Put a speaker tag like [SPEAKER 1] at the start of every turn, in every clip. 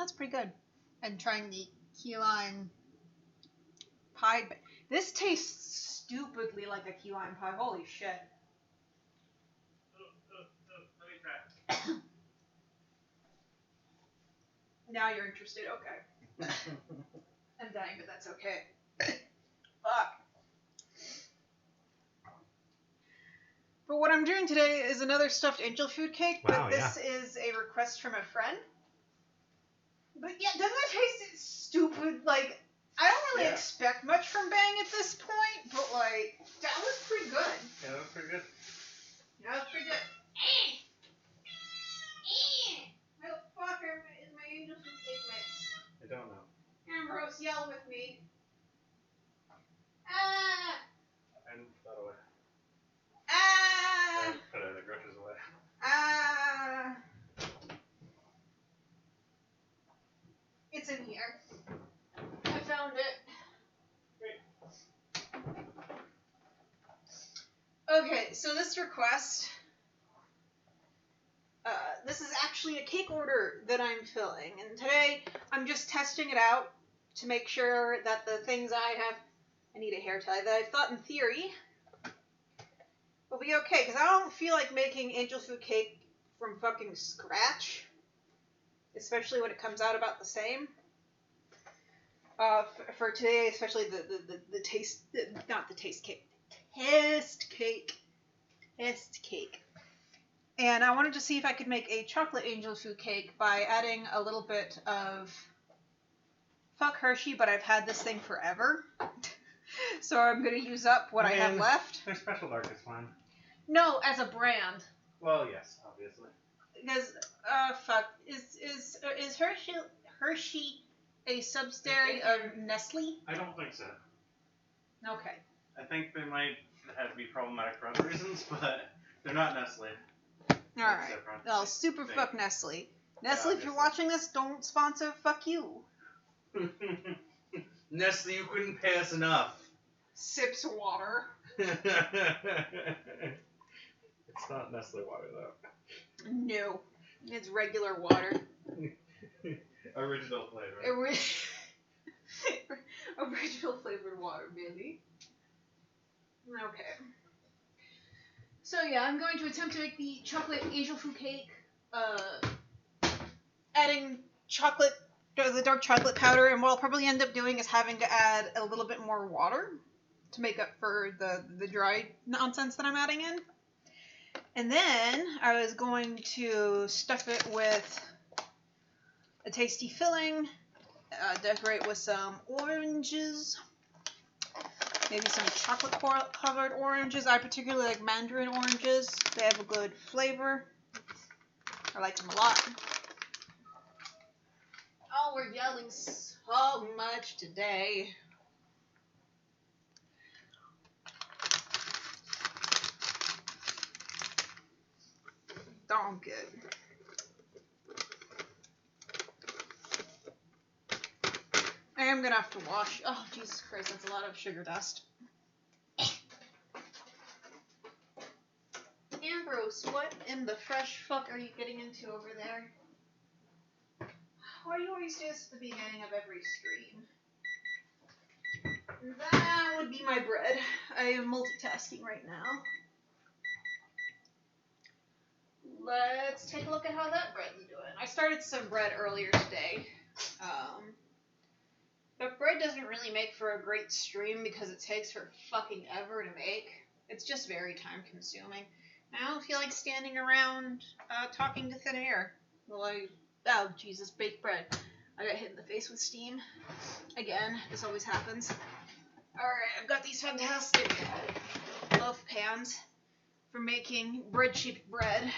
[SPEAKER 1] That's pretty good. And trying the key lime pie. This tastes stupidly like a key lime pie. Holy shit. Let me try. Now you're interested. Okay. I'm dying, but that's okay. Fuck. But what I'm doing today is another stuffed angel food cake, but this is a request from a friend. But yeah, doesn't it taste stupid? Like, I don't really expect much from Bang at this point, but like, that was pretty good.
[SPEAKER 2] Yeah, that was pretty good.
[SPEAKER 1] That was pretty good. Where the fuck is my angel food cake mix?
[SPEAKER 2] I don't know.
[SPEAKER 1] Ambrose, yell with me.
[SPEAKER 2] I moved that away. Put the groceries away.
[SPEAKER 1] It's in here. I found it.
[SPEAKER 2] Great.
[SPEAKER 1] Okay, so this request, this is actually a cake order that I'm filling, and today I'm just testing it out to make sure that the things I need a hair tie, that I've thought in theory will be okay, because I don't feel like making angel food cake from fucking scratch, especially when it comes out about the same. For today, especially the taste, not the taste cake, test cake. And I wanted to see if I could make a chocolate angel food cake by adding a little bit of, fuck Hershey, but I've had this thing forever. So I'm going to use up what I have left.
[SPEAKER 2] Their special dark is fine.
[SPEAKER 1] No, as a brand.
[SPEAKER 2] Well, yes, obviously.
[SPEAKER 1] Because, fuck, is Hershey a subsidiary of Nestle?
[SPEAKER 2] I don't think so.
[SPEAKER 1] Okay.
[SPEAKER 2] I think they might have to be problematic for other reasons, but they're not Nestle.
[SPEAKER 1] Alright. Well, super fuck Nestle. Nestle, if you're watching this, don't sponsor, fuck you.
[SPEAKER 2] Nestle, you couldn't pay us enough.
[SPEAKER 1] Sips water.
[SPEAKER 2] It's not Nestle water, though.
[SPEAKER 1] No. It's regular water.
[SPEAKER 2] Original flavor.
[SPEAKER 1] Original flavored water, baby. Okay. So yeah, I'm going to attempt to make the chocolate angel food cake, adding the dark chocolate powder, and what I'll probably end up doing is having to add a little bit more water to make up for the dry nonsense that I'm adding in. And then I was going to stuff it with a tasty filling, decorate with some oranges, maybe some chocolate-covered oranges. I particularly like mandarin oranges. They have a good flavor. I like them a lot. Oh, we're yelling so much today. Darn good. I am gonna have to wash. Oh, Jesus Christ, that's a lot of sugar dust. Ambrose, what in the fresh fuck are you getting into over there? Why do you always do this at the beginning of every stream? That would be my bread. I am multitasking right now. Let's take a look at how that bread's doing. I started some bread earlier today. But bread doesn't really make for a great stream because it takes for fucking ever to make. It's just very time consuming. I don't feel like standing around talking to thin air. Oh, Jesus, baked bread. I got hit in the face with steam. Again, this always happens. Alright, I've got these fantastic loaf pans for making bread-shaped bread.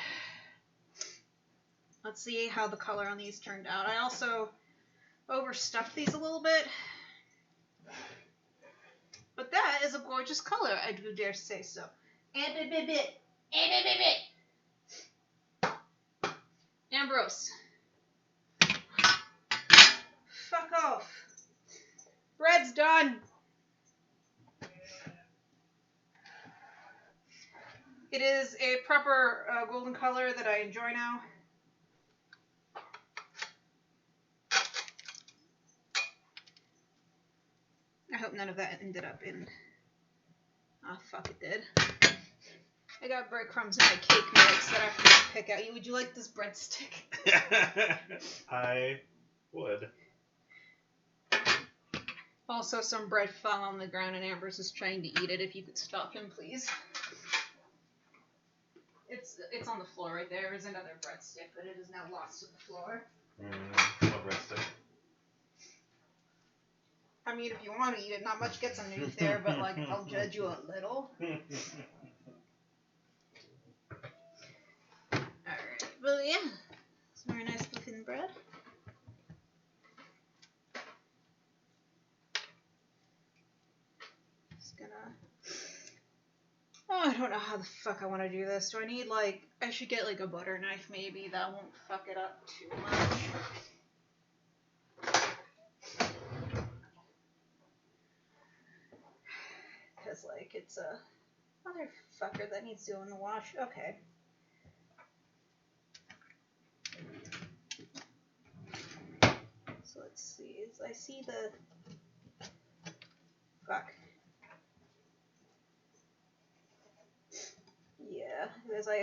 [SPEAKER 1] Let's see how the color on these turned out. I also overstuffed these a little bit. But that is a gorgeous color, I do dare say so. Ambrose. Fuck off. Bread's done. It is a proper golden color that I enjoy now. I hope none of that ended up in... Oh, fuck, it did. I got breadcrumbs in my cake mix that I have to pick out. Would you like this breadstick?
[SPEAKER 3] I would.
[SPEAKER 1] Also, some bread fell on the ground and Ambrose is trying to eat it. If you could stop him, please. It's on the floor right there. There's another breadstick, but it is now lost to the floor.
[SPEAKER 3] What breadstick?
[SPEAKER 1] I mean, if you want to eat it, not much gets underneath there, but, like, I'll judge you a little. Alright, well, yeah. It's very nice looking bread. Just gonna... Oh, I don't know how the fuck I want to do this. Do I need, like... I should get, like, a butter knife, maybe. That won't fuck it up too much. Because, like, it's a motherfucker that needs to go in the wash. Okay. So let's see. I see the... Fuck. Yeah, because I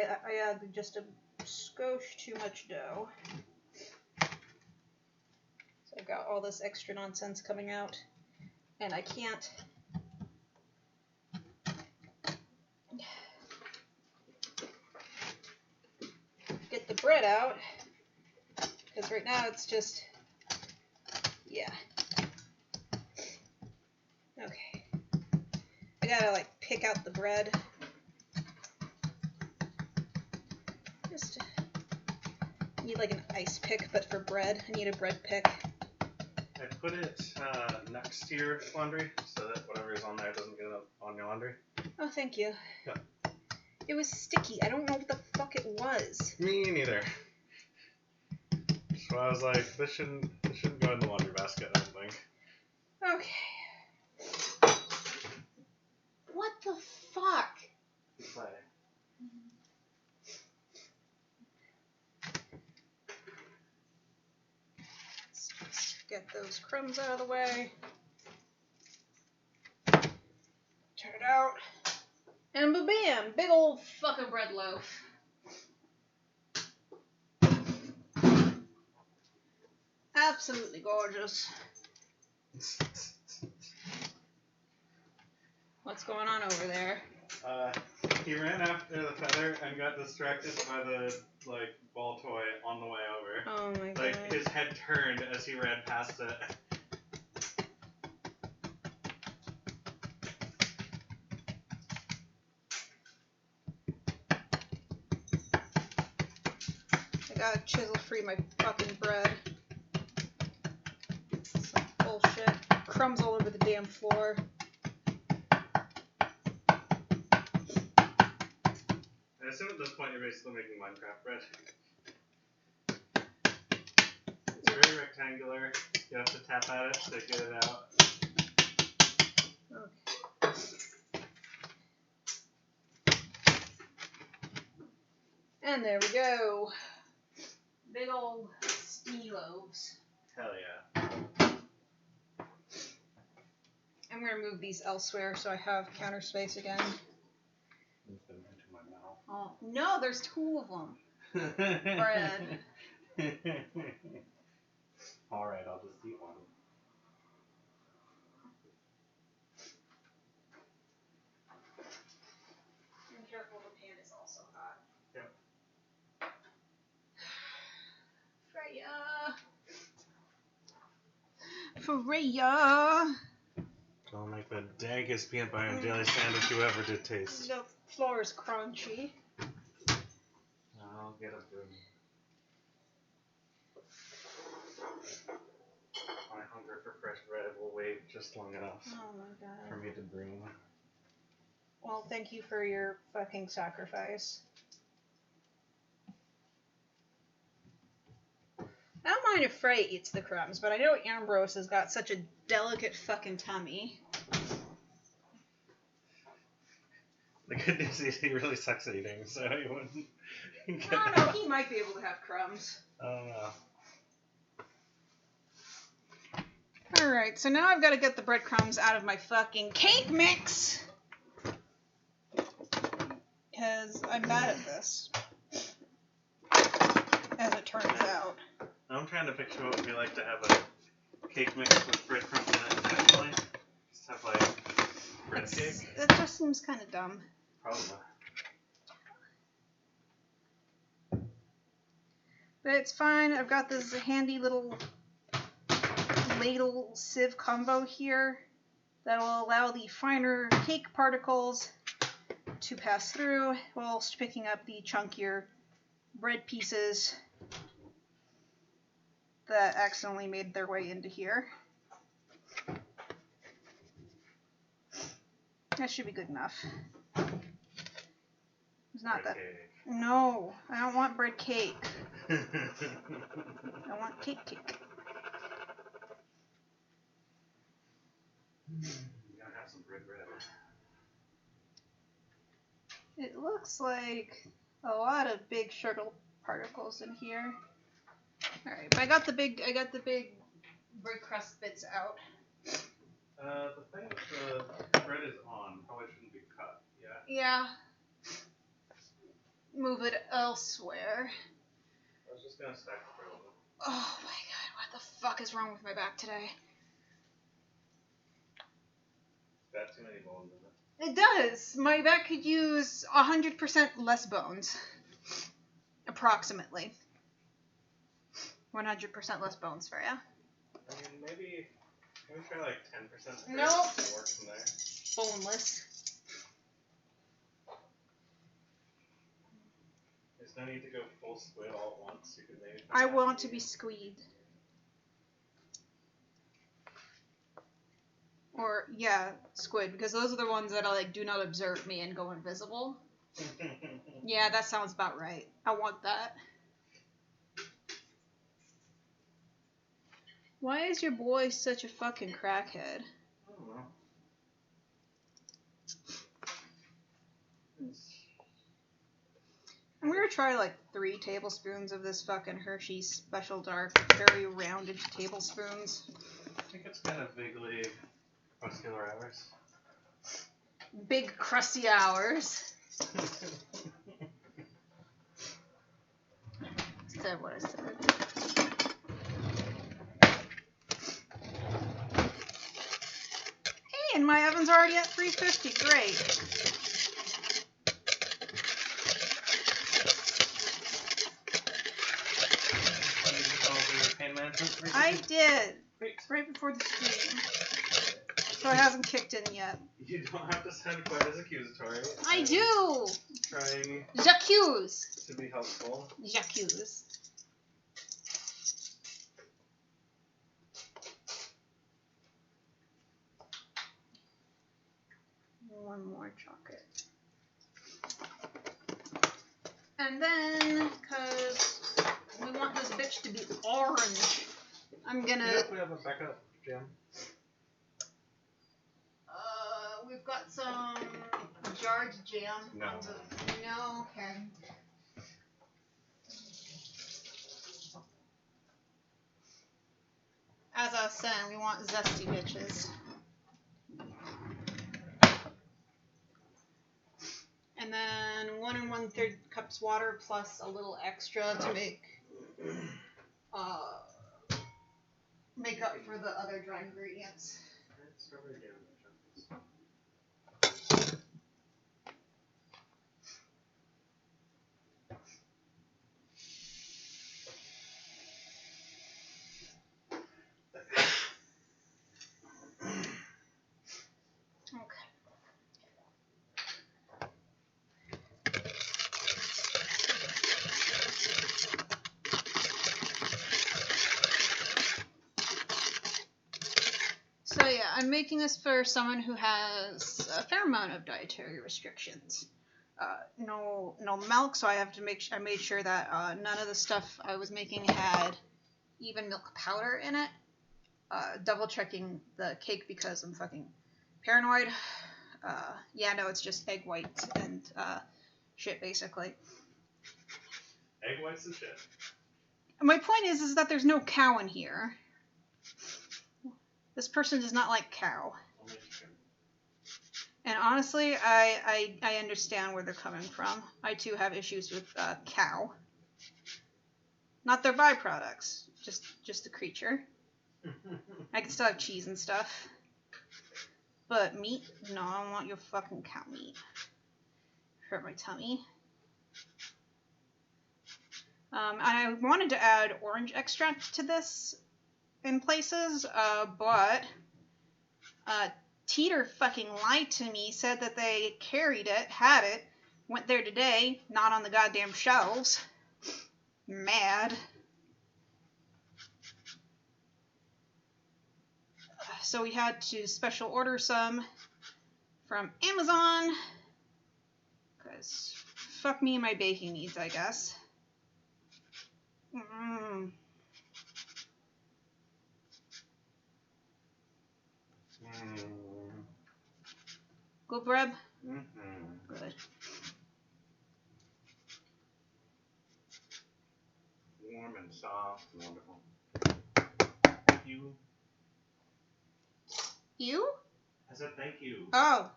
[SPEAKER 1] had just a skosh too much dough. So I've got all this extra nonsense coming out. And I can't... get the bread out, because right now it's just, yeah. Okay. I gotta, like, pick out the bread. Just need, like, an ice pick, but for bread. I need a bread pick.
[SPEAKER 3] I put it next to your laundry so that whatever is on there doesn't get up on your laundry.
[SPEAKER 1] Oh, thank you.
[SPEAKER 3] Yeah.
[SPEAKER 1] It was sticky. I don't know what the fuck it was.
[SPEAKER 3] Me neither. So I was like, this shouldn't go in the laundry basket, I don't think.
[SPEAKER 1] Okay. What the fuck?
[SPEAKER 3] Play.
[SPEAKER 1] Let's just get those crumbs out of the way. Turn it out. And ba-bam! Big old fucking bread loaf. Absolutely gorgeous. What's going on over there?
[SPEAKER 3] He ran after the feather and got distracted by the, like, ball toy on the way over.
[SPEAKER 1] Oh my god.
[SPEAKER 3] Like, his head turned as he ran past it.
[SPEAKER 1] I gotta chisel free my fucking bread. Some bullshit. Crumbs all over the damn floor.
[SPEAKER 3] I assume at this point you're basically making Minecraft bread. It's very rectangular. You have to tap at it to get it out.
[SPEAKER 1] Okay. And there we go. Big old steamy loaves.
[SPEAKER 3] Hell yeah.
[SPEAKER 1] I'm gonna move these elsewhere so I have counter space again.
[SPEAKER 3] Move them into my mouth.
[SPEAKER 1] Oh, no, there's two of them. Bread.
[SPEAKER 3] Alright, I'll just eat one.
[SPEAKER 1] Be careful, the pan is also hot.
[SPEAKER 3] Yep.
[SPEAKER 1] Freya!
[SPEAKER 3] Gonna make the dankest peanut butter and jelly sandwich you ever did taste.
[SPEAKER 1] The floor is crunchy.
[SPEAKER 3] I'll get a broom. My hunger for fresh bread will wait just long enough
[SPEAKER 1] Oh my
[SPEAKER 3] for
[SPEAKER 1] god.
[SPEAKER 3] me to broom.
[SPEAKER 1] Well, thank you for your fucking sacrifice. I don't mind if Frey eats the crumbs, but I know Ambrose has got such a delicate fucking tummy.
[SPEAKER 3] The good news is he really sucks at eating, so he wouldn't get
[SPEAKER 1] I don't know, he might be able to have crumbs.
[SPEAKER 3] I don't know.
[SPEAKER 1] Alright, so now I've got to get the breadcrumbs out of my fucking cake mix. Because I'm bad at this. As it turns out.
[SPEAKER 3] I'm trying to picture what it would be like to have a cake mix with breadcrumbs in it actually. Just have like bread cake.
[SPEAKER 1] That just seems kind of dumb.
[SPEAKER 3] Probably.
[SPEAKER 1] But it's fine. I've got this handy little ladle sieve combo here that will allow the finer cake particles to pass through whilst picking up the chunkier bread pieces that accidentally made their way into here. That should be good enough. It's not
[SPEAKER 3] Bread
[SPEAKER 1] that.
[SPEAKER 3] cake.
[SPEAKER 1] No, I don't want bread cake. I want cake.
[SPEAKER 3] You gotta have some bread.
[SPEAKER 1] It looks like a lot of big sugar particles in here. All right, but I got the big bread crust bits out.
[SPEAKER 3] The thing with the bread is on probably shouldn't be cut. Yeah.
[SPEAKER 1] Yeah. Move it elsewhere.
[SPEAKER 3] I was just gonna stack the bread a little.
[SPEAKER 1] Oh my god, what the fuck is wrong with my back today?
[SPEAKER 3] Got too many bones in it.
[SPEAKER 1] It does. My back could use 100% less bones. Approximately. 100% less bones for ya.
[SPEAKER 3] I mean, maybe try like 10%.
[SPEAKER 1] Nope.
[SPEAKER 3] And work from there.
[SPEAKER 1] Boneless.
[SPEAKER 3] There's no need to go full squid all at once. You could maybe.
[SPEAKER 1] I want to be squeed. Or, yeah, squid, because those are the ones that like do not observe me and go invisible. Yeah, that sounds about right. I want that. Why is your boy such a fucking crackhead?
[SPEAKER 3] I don't know.
[SPEAKER 1] I'm gonna try like 3 tablespoons of this fucking Hershey's Special Dark, very rounded tablespoons.
[SPEAKER 3] I think it's kind of vaguely muscular hours.
[SPEAKER 1] Big crusty hours. Said what I said. Hey, and my oven's already at 350. Great. I did. Right before the stream. So it hasn't kicked in yet.
[SPEAKER 3] You don't have to sound quite as accusatory.
[SPEAKER 1] I do!
[SPEAKER 3] Trying
[SPEAKER 1] J'accuse.
[SPEAKER 3] to be helpful.
[SPEAKER 1] J'accuse. One more chocolate. And then, because we want this bitch to be orange, I'm gonna...
[SPEAKER 3] You know if we have a backup jam?
[SPEAKER 1] We've got some jarred jam.
[SPEAKER 3] No.
[SPEAKER 1] No? Okay. As I was saying, we want zesty bitches. And then 1 1/3 cups water plus a little extra to make up for the other dry ingredients.
[SPEAKER 3] Strawberry jam.
[SPEAKER 1] So yeah, I'm making this for someone who has a fair amount of dietary restrictions. No milk, so I have to I made sure that none of the stuff I was making had even milk powder in it. Double checking the cake because I'm fucking paranoid. Yeah, no, it's just egg whites and shit, basically.
[SPEAKER 3] Egg whites and shit.
[SPEAKER 1] My point is that there's no cow in here. This person does not like cow.
[SPEAKER 3] Only chicken.
[SPEAKER 1] And honestly, I understand where they're coming from. I too have issues with cow. Not their byproducts, just the creature. I can still have cheese and stuff. But meat? No, I don't want your fucking cow meat. Hurt my tummy. And I wanted to add orange extract to this in places, but Teeter fucking lied to me, said that they carried it, had it, went there today, not on the goddamn shelves. Mad. So we had to special order some from Amazon, because fuck me and my baking needs, I guess. Good bread? Good.
[SPEAKER 3] Warm and soft and wonderful. You?
[SPEAKER 1] You?
[SPEAKER 3] I said thank you.
[SPEAKER 1] Oh.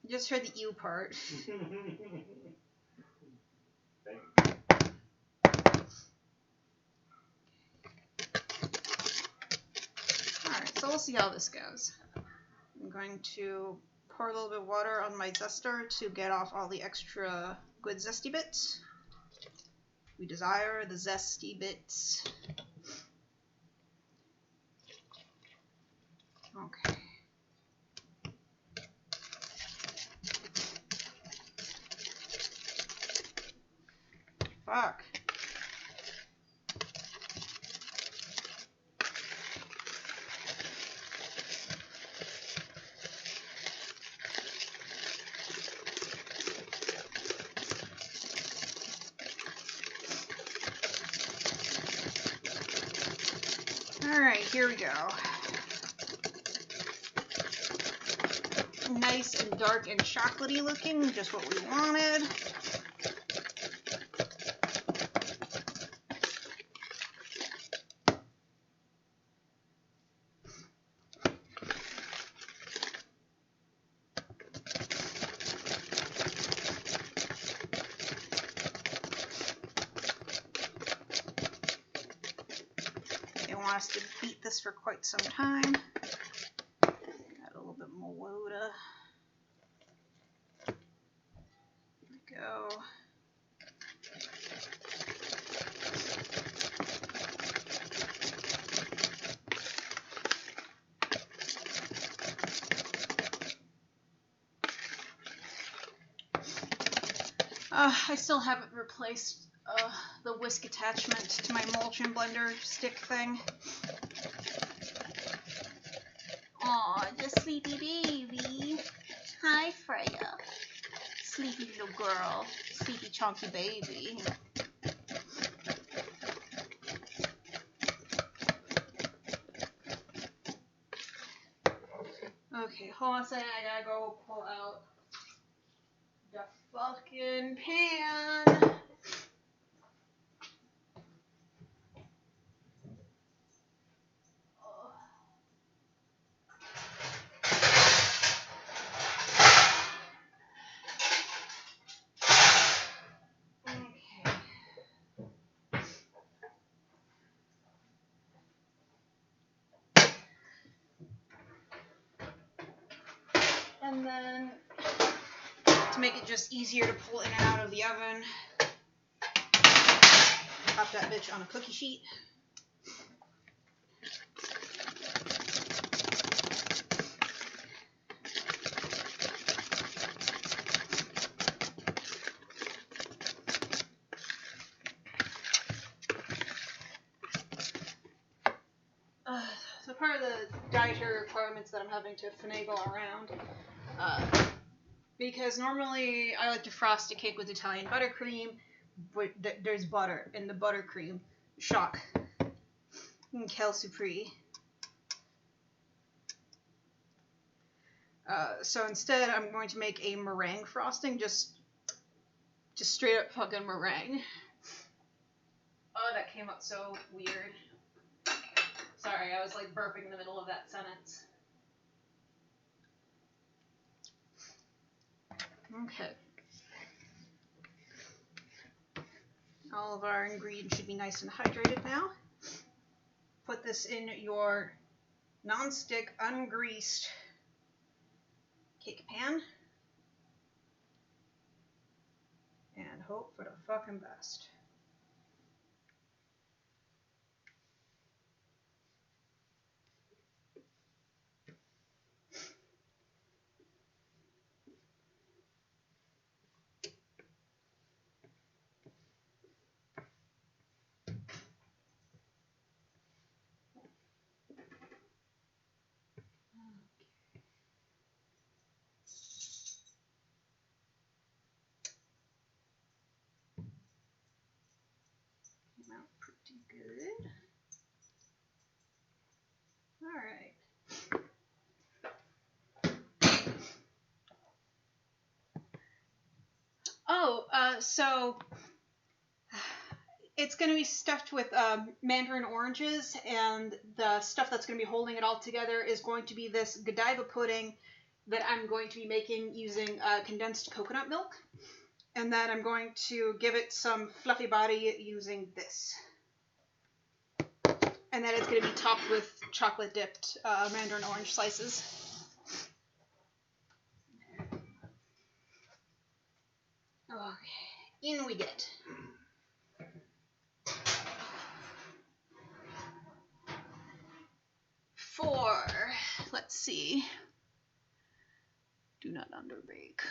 [SPEAKER 1] I just heard the you part.
[SPEAKER 3] Thank you.
[SPEAKER 1] Alright, so we'll see how this goes. I'm going to pour a little bit of water on my zester to get off all the extra good zesty bits. We desire the zesty bits. Okay. Fuck. Alright, here we go. Nice and dark and chocolatey looking, just what we wanted. They want us to beat this for quite some time. Add a little bit more water. There we go. I still haven't replaced the whisk attachment to my mulch and blender stick thing. Aw, the sleepy baby. Hi, Freya. Sleepy little girl. Sleepy chunky baby. Okay, hold on a second. I gotta go pull out the fucking pan. And then, to make it just easier to pull in and out of the oven, pop that bitch on a cookie sheet. So part of the dietary requirements that I'm having to finagle around, because normally I like to frost a cake with Italian buttercream, but there's butter in the buttercream. Shock. Quelle surprise. So instead I'm going to make a meringue frosting, just straight up fucking meringue. Oh, that came out so weird. Sorry, I was like burping in the middle of that sentence. Okay. All of our ingredients should be nice and hydrated now. Put this in your non-stick, ungreased cake pan. And hope for the fucking best. Came out pretty good. Alright. So it's going to be stuffed with mandarin oranges, and the stuff that's going to be holding it all together is going to be this Godiva pudding that I'm going to be making using condensed coconut milk. And then I'm going to give it some fluffy body using this. And then it's going to be topped with chocolate dipped mandarin orange slices. Okay, in we get. For, let's see. Do not underbake.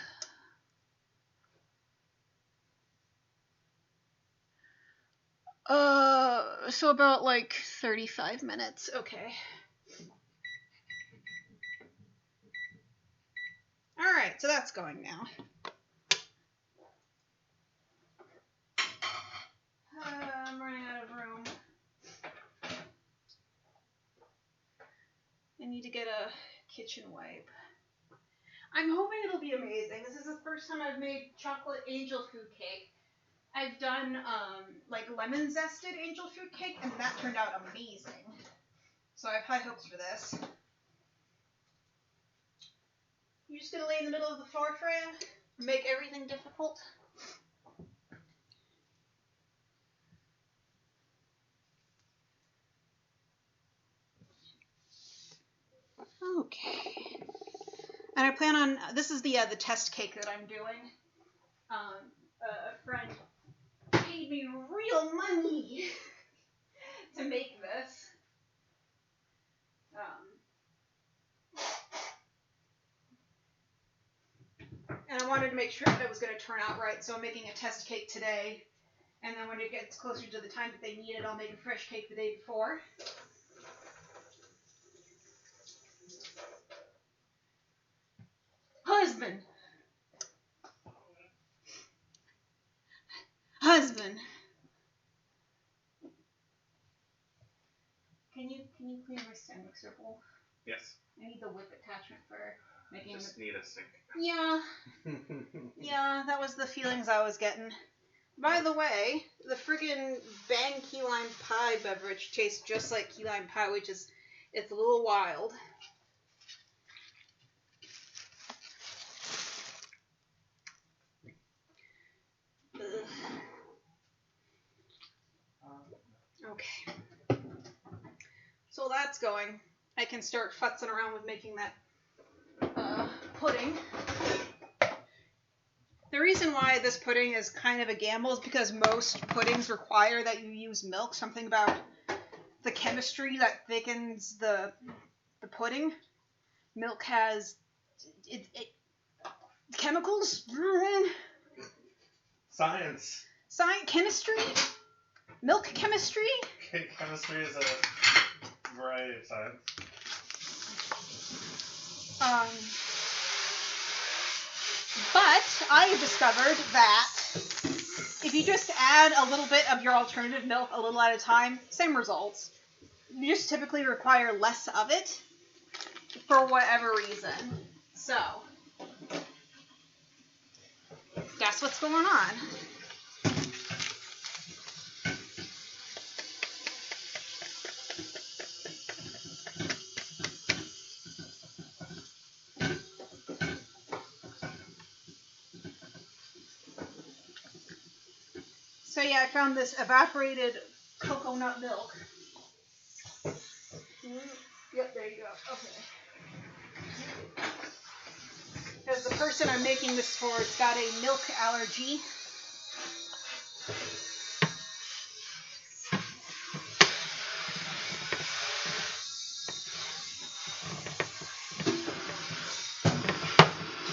[SPEAKER 1] So about like 35 minutes. Okay. Alright, so that's going now. I'm running out of room. I need to get a kitchen wipe. I'm hoping it'll be amazing. This is the first time I've made chocolate angel food cake. I've done like lemon zested angel food cake, and that turned out amazing. So I have high hopes for this. You're just gonna lay in the middle of the floor, Freya? Make everything difficult? Okay. And I plan on, this is the test cake that I'm doing. A friend paid me real money to make this. And I wanted to make sure that it was going to turn out right, so I'm making a test cake today. And then when it gets closer to the time that they need it, I'll make a fresh cake the day before. Husband! Can you clean my stand mixer bowl?
[SPEAKER 3] Yes.
[SPEAKER 1] I need the whip attachment for making it.
[SPEAKER 3] Just need a sink.
[SPEAKER 1] Yeah. Yeah, that was the feelings I was getting. By the way, the friggin' Bang Key Lime Pie beverage tastes just like key lime pie, which is, it's a little wild. Ugh. Okay. So that's going. I can start futzing around with making that pudding. The reason why this pudding is kind of a gamble is because most puddings require that you use milk. Something about the chemistry that thickens the pudding. Milk has chemicals.
[SPEAKER 3] Science.
[SPEAKER 1] Chemistry. Milk chemistry.
[SPEAKER 3] Chemistry is a variety of science.
[SPEAKER 1] But I have discovered that if you just add a little bit of your alternative milk a little at a time, same results. You just typically require less of it for whatever reason. So, that's what's going on. So yeah, I found this evaporated coconut milk. Yep, there you go. Okay. Because the person I'm making this for has got a milk allergy.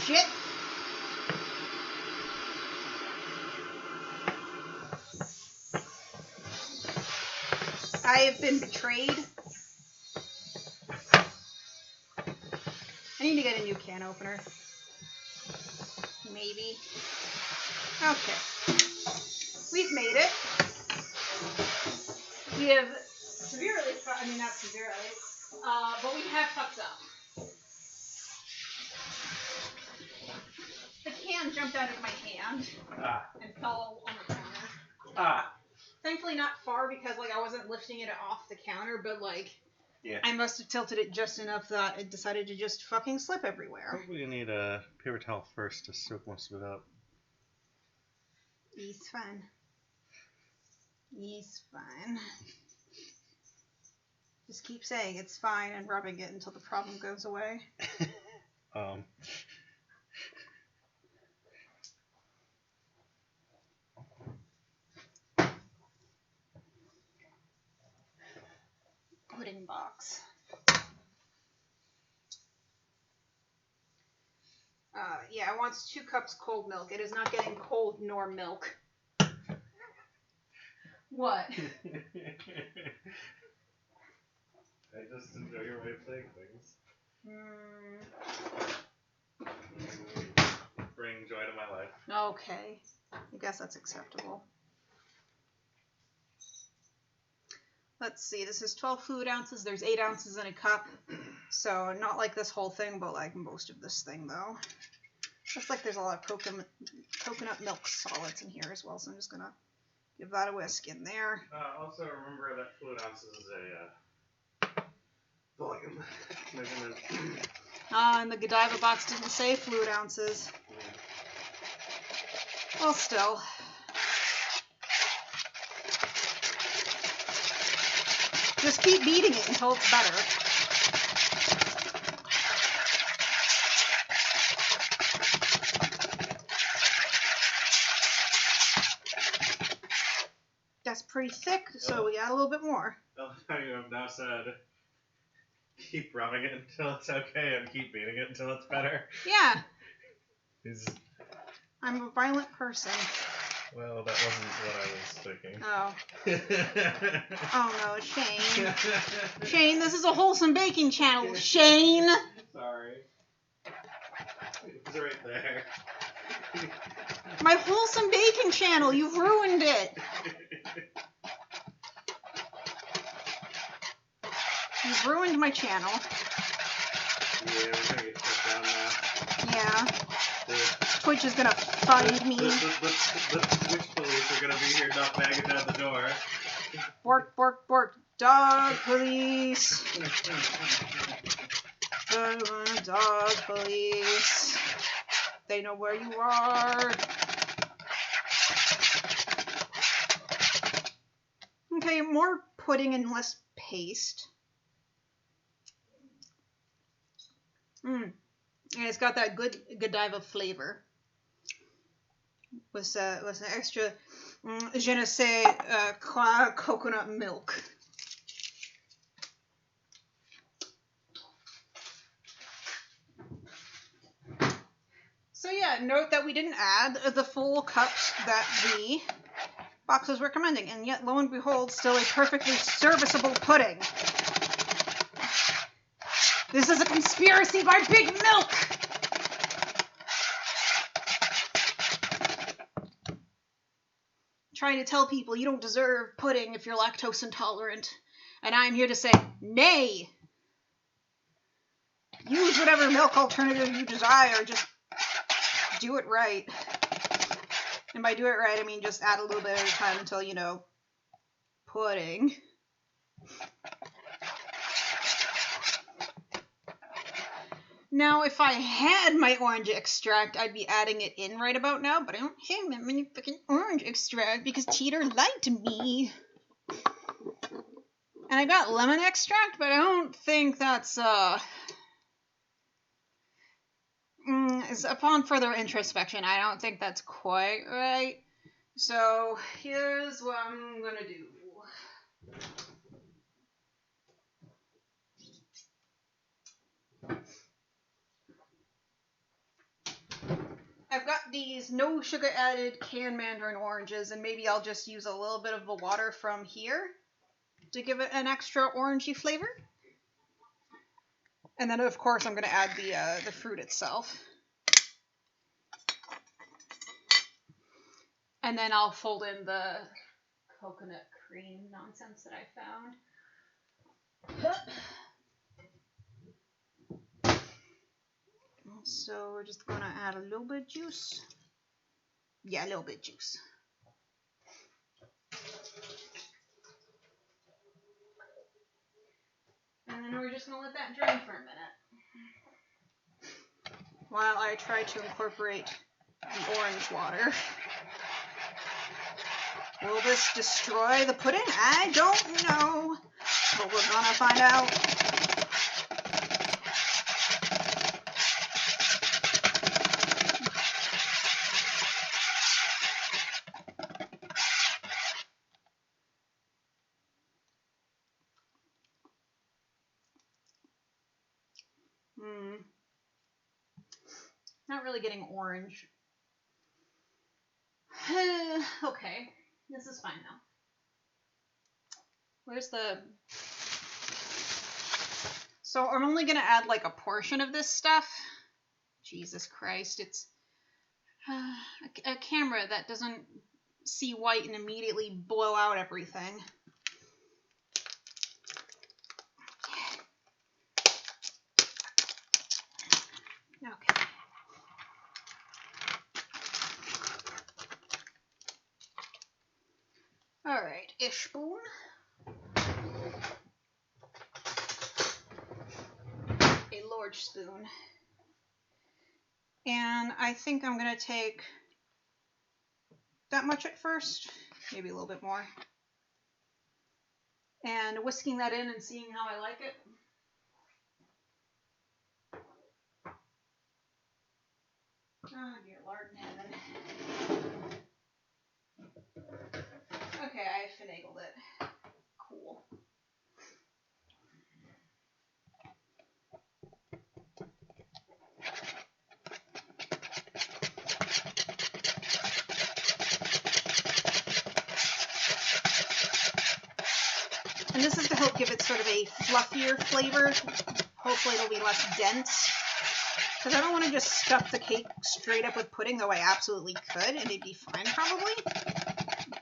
[SPEAKER 1] Shit. I have been betrayed. I need to get a new can opener. Maybe. Okay. We've made it. We have severely, I mean not severely, but we have fucked up. The can jumped out of my hand and fell on the counter. Thankfully not far because like I wasn't lifting it off the counter, but like I must have tilted it just enough that it decided to just fucking slip everywhere.
[SPEAKER 3] Probably you need a paper towel first to soak most of it up.
[SPEAKER 1] It's fine. It's fine. Just keep saying it's fine and rubbing it until the problem goes away. Pudding box. Yeah, I want 2 cups cold milk. It is not getting cold nor milk. What?
[SPEAKER 3] I just enjoy your way of saying things. Bring joy to my life.
[SPEAKER 1] Okay. I guess that's acceptable. Let's see. This is 12 fluid ounces. There's 8 ounces in a cup. So not like this whole thing, but like most of this thing, though. Looks like there's a lot of coconut milk solids in here as well, so I'm just going to give that a whisk in there.
[SPEAKER 3] Also, remember that fluid ounces is a volume measurement.
[SPEAKER 1] And the Godiva box didn't say fluid ounces. Well, still. Just keep beating it until it's better. That's pretty thick, so we add a little bit more.
[SPEAKER 3] How you have now said, keep rubbing it until it's okay and keep beating it until it's better.
[SPEAKER 1] Yeah. I'm a violent person.
[SPEAKER 3] Well, that wasn't what
[SPEAKER 1] Oh.
[SPEAKER 3] I was thinking.
[SPEAKER 1] Oh no, Shane. Shane, this is a wholesome baking channel. Shane!
[SPEAKER 3] Sorry. It's right there.
[SPEAKER 1] My wholesome baking channel, you've ruined it. You've ruined my channel.
[SPEAKER 3] Yeah, we're gonna get shut down now.
[SPEAKER 1] Yeah. Twitch is gonna fund me.
[SPEAKER 3] The Twitch police are gonna be here not banging down the door.
[SPEAKER 1] Bork, bork, bork. Dog police. Dog police. They know where you are. Okay, more pudding and less paste. And it's got that good Godiva flavor. With an extra je ne sais quoi coconut milk. So yeah, note that we didn't add the full cups that the box was recommending, and yet lo and behold, still a perfectly serviceable pudding. This is a conspiracy by Big Milk! Trying to tell people you don't deserve pudding if you're lactose intolerant. And I'm here to say, nay! Use whatever milk alternative you desire, just do it right. And by do it right, I mean just add a little bit at a time until, you know, pudding. Now, if I had my orange extract, I'd be adding it in right about now, but I don't have that many fucking orange extract because Teeter lied to me. And I got lemon extract, but I don't think that's, upon further introspection, I don't think that's quite right. So, here's what I'm gonna do. I've got these no sugar added canned mandarin oranges, and maybe I'll just use a little bit of the water from here to give it an extra orangey flavor. And then, of course, I'm going to add the fruit itself. And then I'll fold in the coconut cream nonsense that I found. So we're just going to add a little bit of juice. Yeah, a little bit of juice. And then we're just going to let that drain for a minute, while I try to incorporate the orange water. Will this destroy the pudding? I don't know, but we're gonna find out. Not really getting orange. Okay, this is fine now. Where's the... So I'm only gonna add like a portion of this stuff. Jesus Christ, it's a camera that doesn't see white and immediately blow out everything. Okay. Alright, a spoon. A large spoon. And I think I'm going to take that much at first, maybe a little bit more. And whisking that in and seeing how I like it. Oh, dear Lord in heaven. Okay, I finagled it. Cool. And this is to help give it sort of a fluffier flavor. Hopefully it'll be less dense. Because I don't want to just stuff the cake straight up with pudding, though I absolutely could, and it'd be fine probably.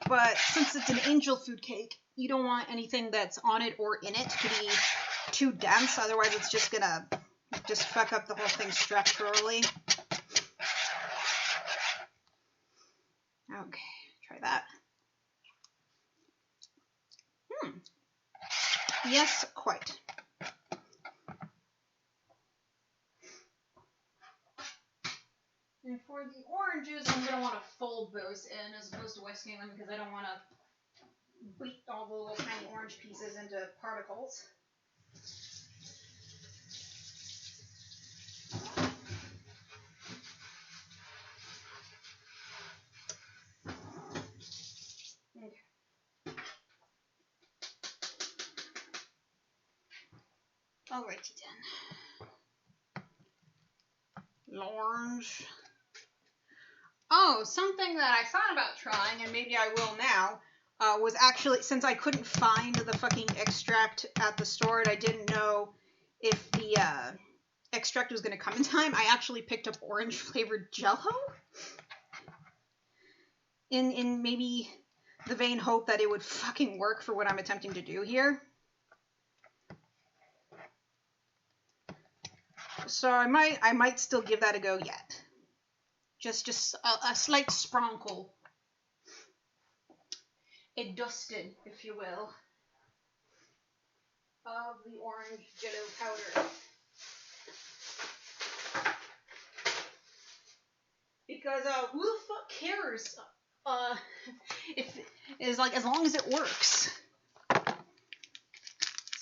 [SPEAKER 1] But since it's an angel food cake, you don't want anything that's on it or in it to be too dense, otherwise it's just gonna just fuck up the whole thing structurally. Okay, try that. Yes, quite. And for the oranges, I'm going to want to fold those in as opposed to whisking them because I don't want to beat all the little tiny orange pieces into particles. Okay. Alrighty then. Orange. Oh, something that I thought about trying, and maybe I will now, was actually, since I couldn't find the fucking extract at the store and I didn't know if the extract was going to come in time, I actually picked up orange flavored Jell-O. In maybe the vain hope that it would fucking work for what I'm attempting to do here. So I might still give that a go yet. Just a slight sprinkle. A dusted, if you will, of the orange Jell-O powder. Because who the fuck cares? If is like as long as it works.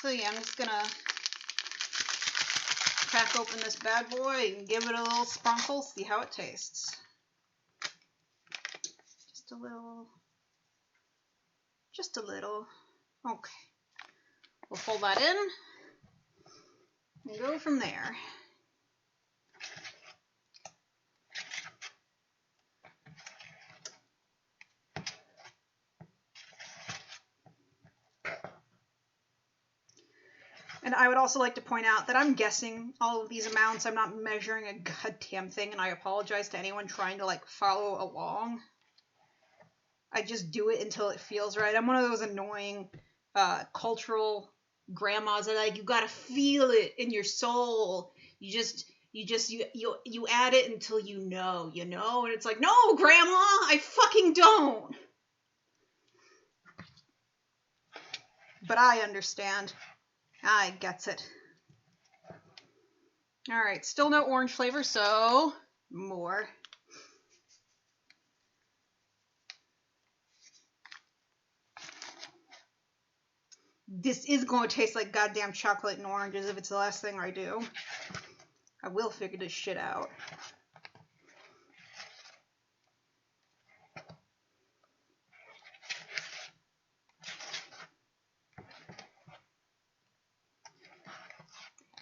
[SPEAKER 1] So yeah, I'm just gonna crack open this bad boy and give it a little sprinkle, see how it tastes. Just a little. Just a little. Okay. We'll fold that in and go from there. And I would also like to point out that I'm guessing all of these amounts. I'm not measuring a goddamn thing, and I apologize to anyone trying to like follow along. I just do it until it feels right. I'm one of those annoying cultural grandmas that like you gotta feel it in your soul. You add it until you know, and it's like, no, grandma, I fucking don't. But I understand. I gets it. Alright, still no orange flavor, so more. This is going to taste like goddamn chocolate and oranges if it's the last thing I do. I will figure this shit out.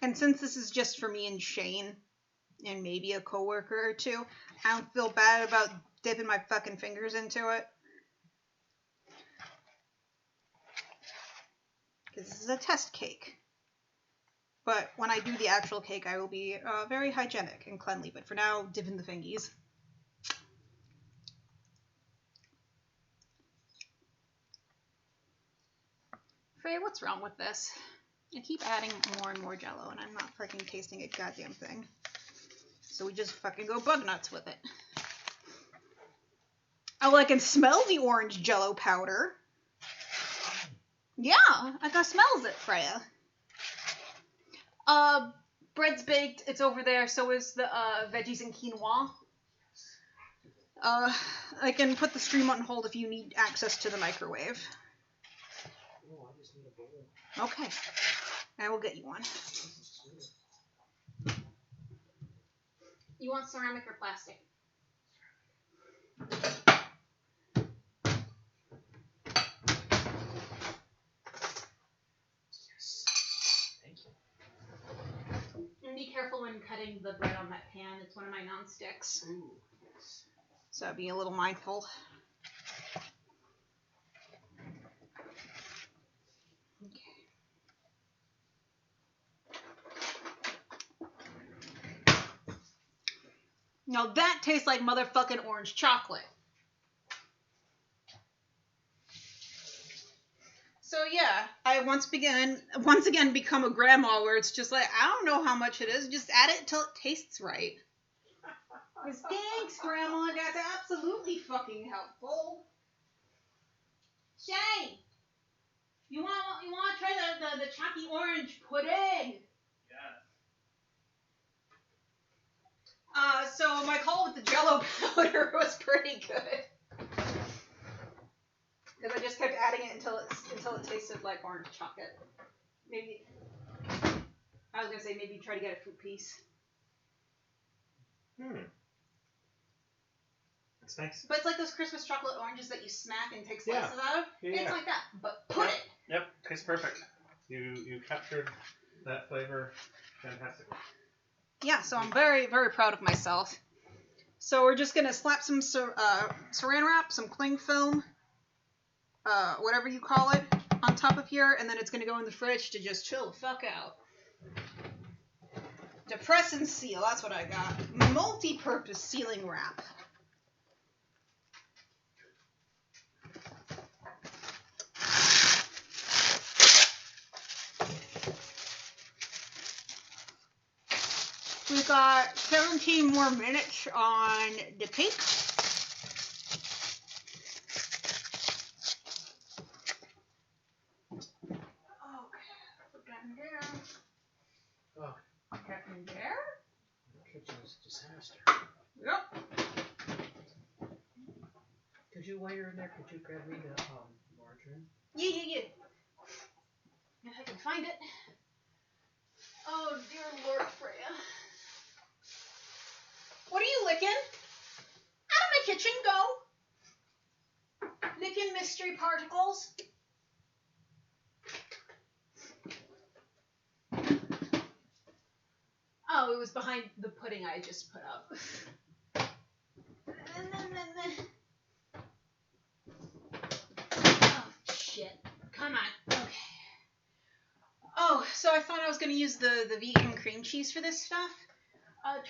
[SPEAKER 1] And since this is just for me and Shane, and maybe a coworker or two, I don't feel bad about dipping my fucking fingers into it. Because this is a test cake. But when I do the actual cake, I will be very hygienic and cleanly. But for now, dipping the fingies. Frey, what's wrong with this? I keep adding more and more Jell-O, and I'm not fucking tasting a goddamn thing. So we just fucking go bug nuts with it. Oh, I can smell the orange Jell-O powder. Yeah, I can smells it, Freya. Bread's baked. It's over there. So is the veggies and quinoa. I can put the stream on hold if you need access to the microwave.
[SPEAKER 2] Oh, I just need a bowl.
[SPEAKER 1] Okay. I will get you one. You want ceramic or plastic?
[SPEAKER 2] Yes. Thank you.
[SPEAKER 1] And be careful when cutting the bread on that pan. It's one of my non-sticks.
[SPEAKER 2] Ooh, yes.
[SPEAKER 1] So be a little mindful. Now that tastes like motherfucking orange chocolate. So yeah, I once again become a grandma where it's just like, I don't know how much it is, just add it until it tastes right. Because thanks, Grandma, that's absolutely fucking helpful. Shane, you want to try the choppy orange pudding? So my call with the Jell-O powder was pretty good. Because I just kept adding it until it tasted like orange chocolate. Maybe, I was going to say maybe try to get a fruit piece.
[SPEAKER 3] That's nice.
[SPEAKER 1] But it's like those Christmas chocolate oranges that you smack and take slices out of.
[SPEAKER 3] Yeah.
[SPEAKER 1] It's like that, but pudding.
[SPEAKER 3] Yep, tastes perfect. You captured that flavor fantastically.
[SPEAKER 1] Yeah, so I'm very, very proud of myself. So we're just going to slap some saran wrap, some cling film, whatever you call it, on top of here, and then it's going to go in the fridge to just chill the fuck out. Depress and seal, that's what I got. Multi-purpose sealing wrap. We've got 17 more minutes on the cake. Okay, put that in there.
[SPEAKER 2] Oh,
[SPEAKER 1] Put that in there.
[SPEAKER 2] the kitchen is a disaster.
[SPEAKER 1] Yep.
[SPEAKER 4] you, while you're in there, could you grab me the margarine?
[SPEAKER 1] Yeah. If I can find it. Oh, dear Lord, Freya. What are you licking? Out of my kitchen, go. Licking mystery particles. Oh, it was behind the pudding I just put up. Oh, shit. Come on. Okay. Oh, so I thought I was going to use the vegan cream cheese for this stuff.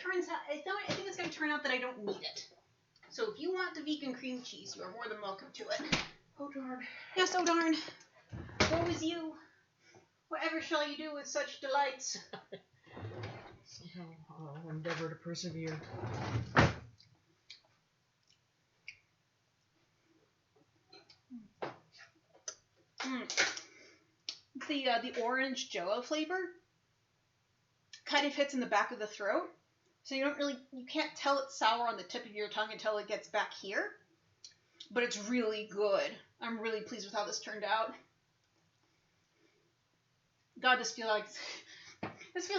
[SPEAKER 1] Turns out, I think it's going to turn out that I don't need it. So if you want the vegan cream cheese, you are more than welcome to it.
[SPEAKER 4] Oh, darn.
[SPEAKER 1] Yes, oh darn. Woe is you. Whatever shall you do with such delights?
[SPEAKER 4] Somehow I'll endeavor to persevere.
[SPEAKER 1] The orange Jell-O flavor kind of hits in the back of the throat, so you can't tell it's sour on the tip of your tongue until it gets back here. But it's really good. I'm really pleased with how this turned out. God, this feels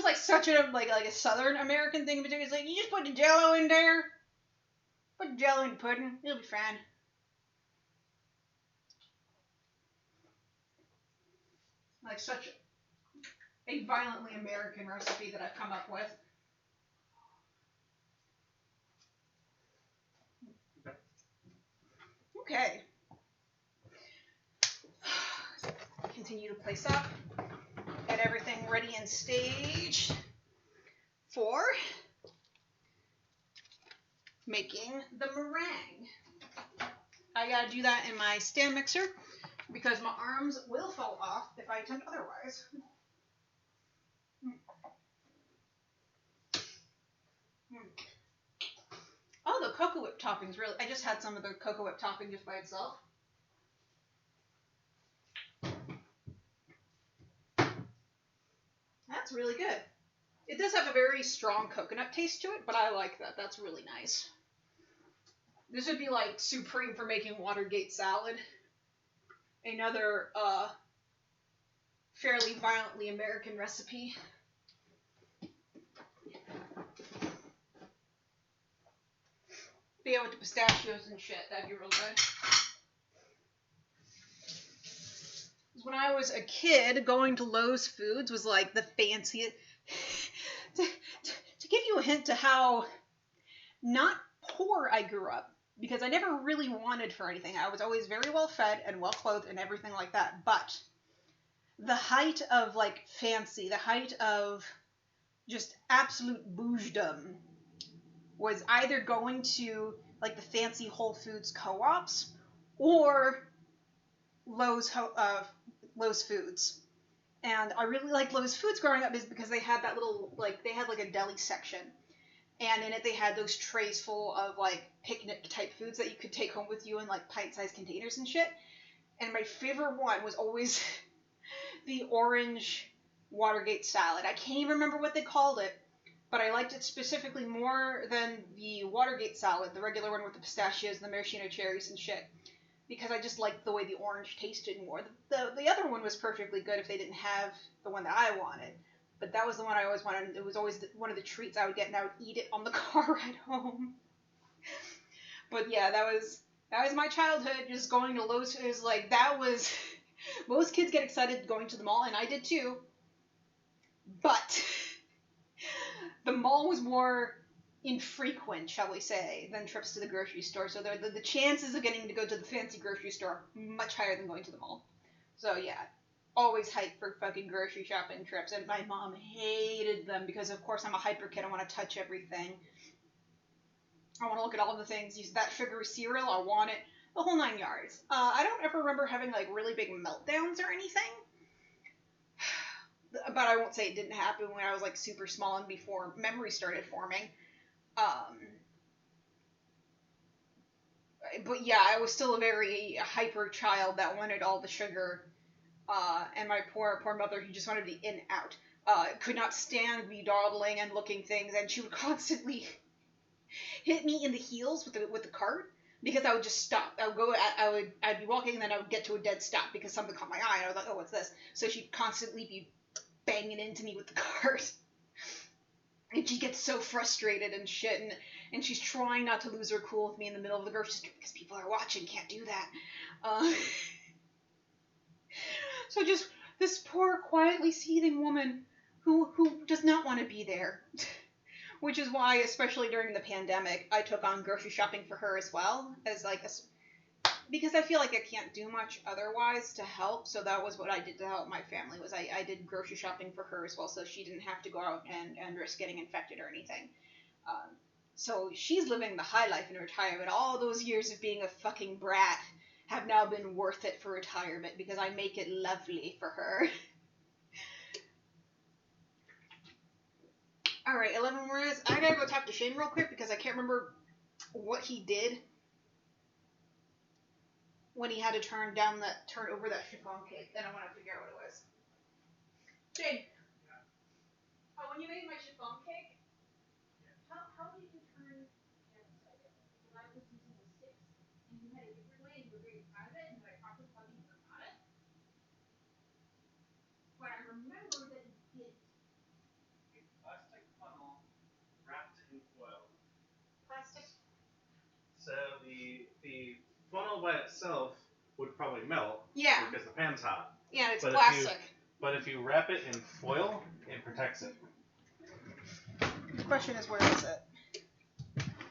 [SPEAKER 1] like such a like a Southern American thing to do. It's like you just put the Jell-O in there, put the Jell-O in the pudding, it'll be fine. Like such a violently American recipe that I've come up with. Okay. Continue to place up. Get everything ready and staged for making the meringue. I gotta do that in my stand mixer because my arms will fall off if I attempt otherwise. Oh, the Cocoa Whip topping's really... I just had some of the Cocoa Whip topping just by itself. That's really good. It does have a very strong coconut taste to it, but I like that. That's really nice. This would be like supreme for making Watergate salad. Another fairly violently American recipe. But yeah, with the pistachios and shit, that'd be real good. When I was a kid, going to Lowe's Foods was like the fanciest. To give you a hint to how not poor I grew up, because I never really wanted for anything. I was always very well fed and well clothed and everything like that. But the height of like fancy, the height of just absolute bougedom was either going to like the fancy Whole Foods co-ops or Lowe's Foods. And I really liked Lowe's Foods growing up is because they had that little, like, they had like a deli section. And in it they had those trays full of like picnic type foods that you could take home with you in like pint-sized containers and shit. And my favorite one was always the orange Watergate salad. I can't even remember what they called it, but I liked it specifically more than the Watergate salad, the regular one with the pistachios and the maraschino cherries and shit, because I just liked the way the orange tasted more. The other one was perfectly good if they didn't have the one that I wanted, but that was the one I always wanted. It was always one of the treats I would get, and I would eat it on the car ride home. But yeah, that was my childhood, just going to Lowe's. It was like, that was... Most kids get excited going to the mall, and I did too. But the mall was more infrequent, shall we say, than trips to the grocery store. So the chances of getting to go to the fancy grocery store are much higher than going to the mall. So yeah, always hyped for fucking grocery shopping trips. And my mom hated them because, of course, I'm a hyper kid. I want to touch everything. I want to look at all the things. Use that sugary cereal. I want it. The whole 9 yards. I don't ever remember having like really big meltdowns or anything. But I won't say it didn't happen when I was like super small and before memory started forming. But yeah, I was still a very hyper child that wanted all the sugar. And my poor mother, who just wanted to be in and out. Could not stand me dawdling and looking things, and she would constantly hit me in the heels with the cart. because I would just stop. I'd be walking and then I would get to a dead stop because something caught my eye and I was like, oh, what's this? So she'd constantly be banging into me with the cart. And she gets so frustrated and shit, and she's trying not to lose her cool with me in the middle of the grocery store because people are watching, can't do that. So just this poor, quietly seething woman who does not want to be there. Which is why, especially during the pandemic, I took on grocery shopping for her as well, as like because I feel like I can't do much otherwise to help. So that was what I did to help my family. Was I did grocery shopping for her as well, so she didn't have to go out and risk getting infected or anything. So she's living the high life in retirement. All those years of being a fucking brat have now been worth it for retirement because I make it lovely for her. Alright, 11 more minutes. I gotta go talk to Shane real quick because I can't remember what he did when he had to turn over that chiffon cake. Then I want to figure out what it was. Shane, when you made my chiffon cake, how did you turn the other side up? Because I was using the sticks, and you had a different way, and you were very proud of it, and I probably forgot it. But I remember that you did.
[SPEAKER 3] Plastic funnel wrapped in foil.
[SPEAKER 1] Plastic?
[SPEAKER 3] So the funnel by itself would probably melt.
[SPEAKER 1] Yeah.
[SPEAKER 3] Because the pan's hot.
[SPEAKER 1] Yeah, it's
[SPEAKER 3] But
[SPEAKER 1] plastic.
[SPEAKER 3] But if you wrap it in foil, it protects it.
[SPEAKER 1] The question is, where is it?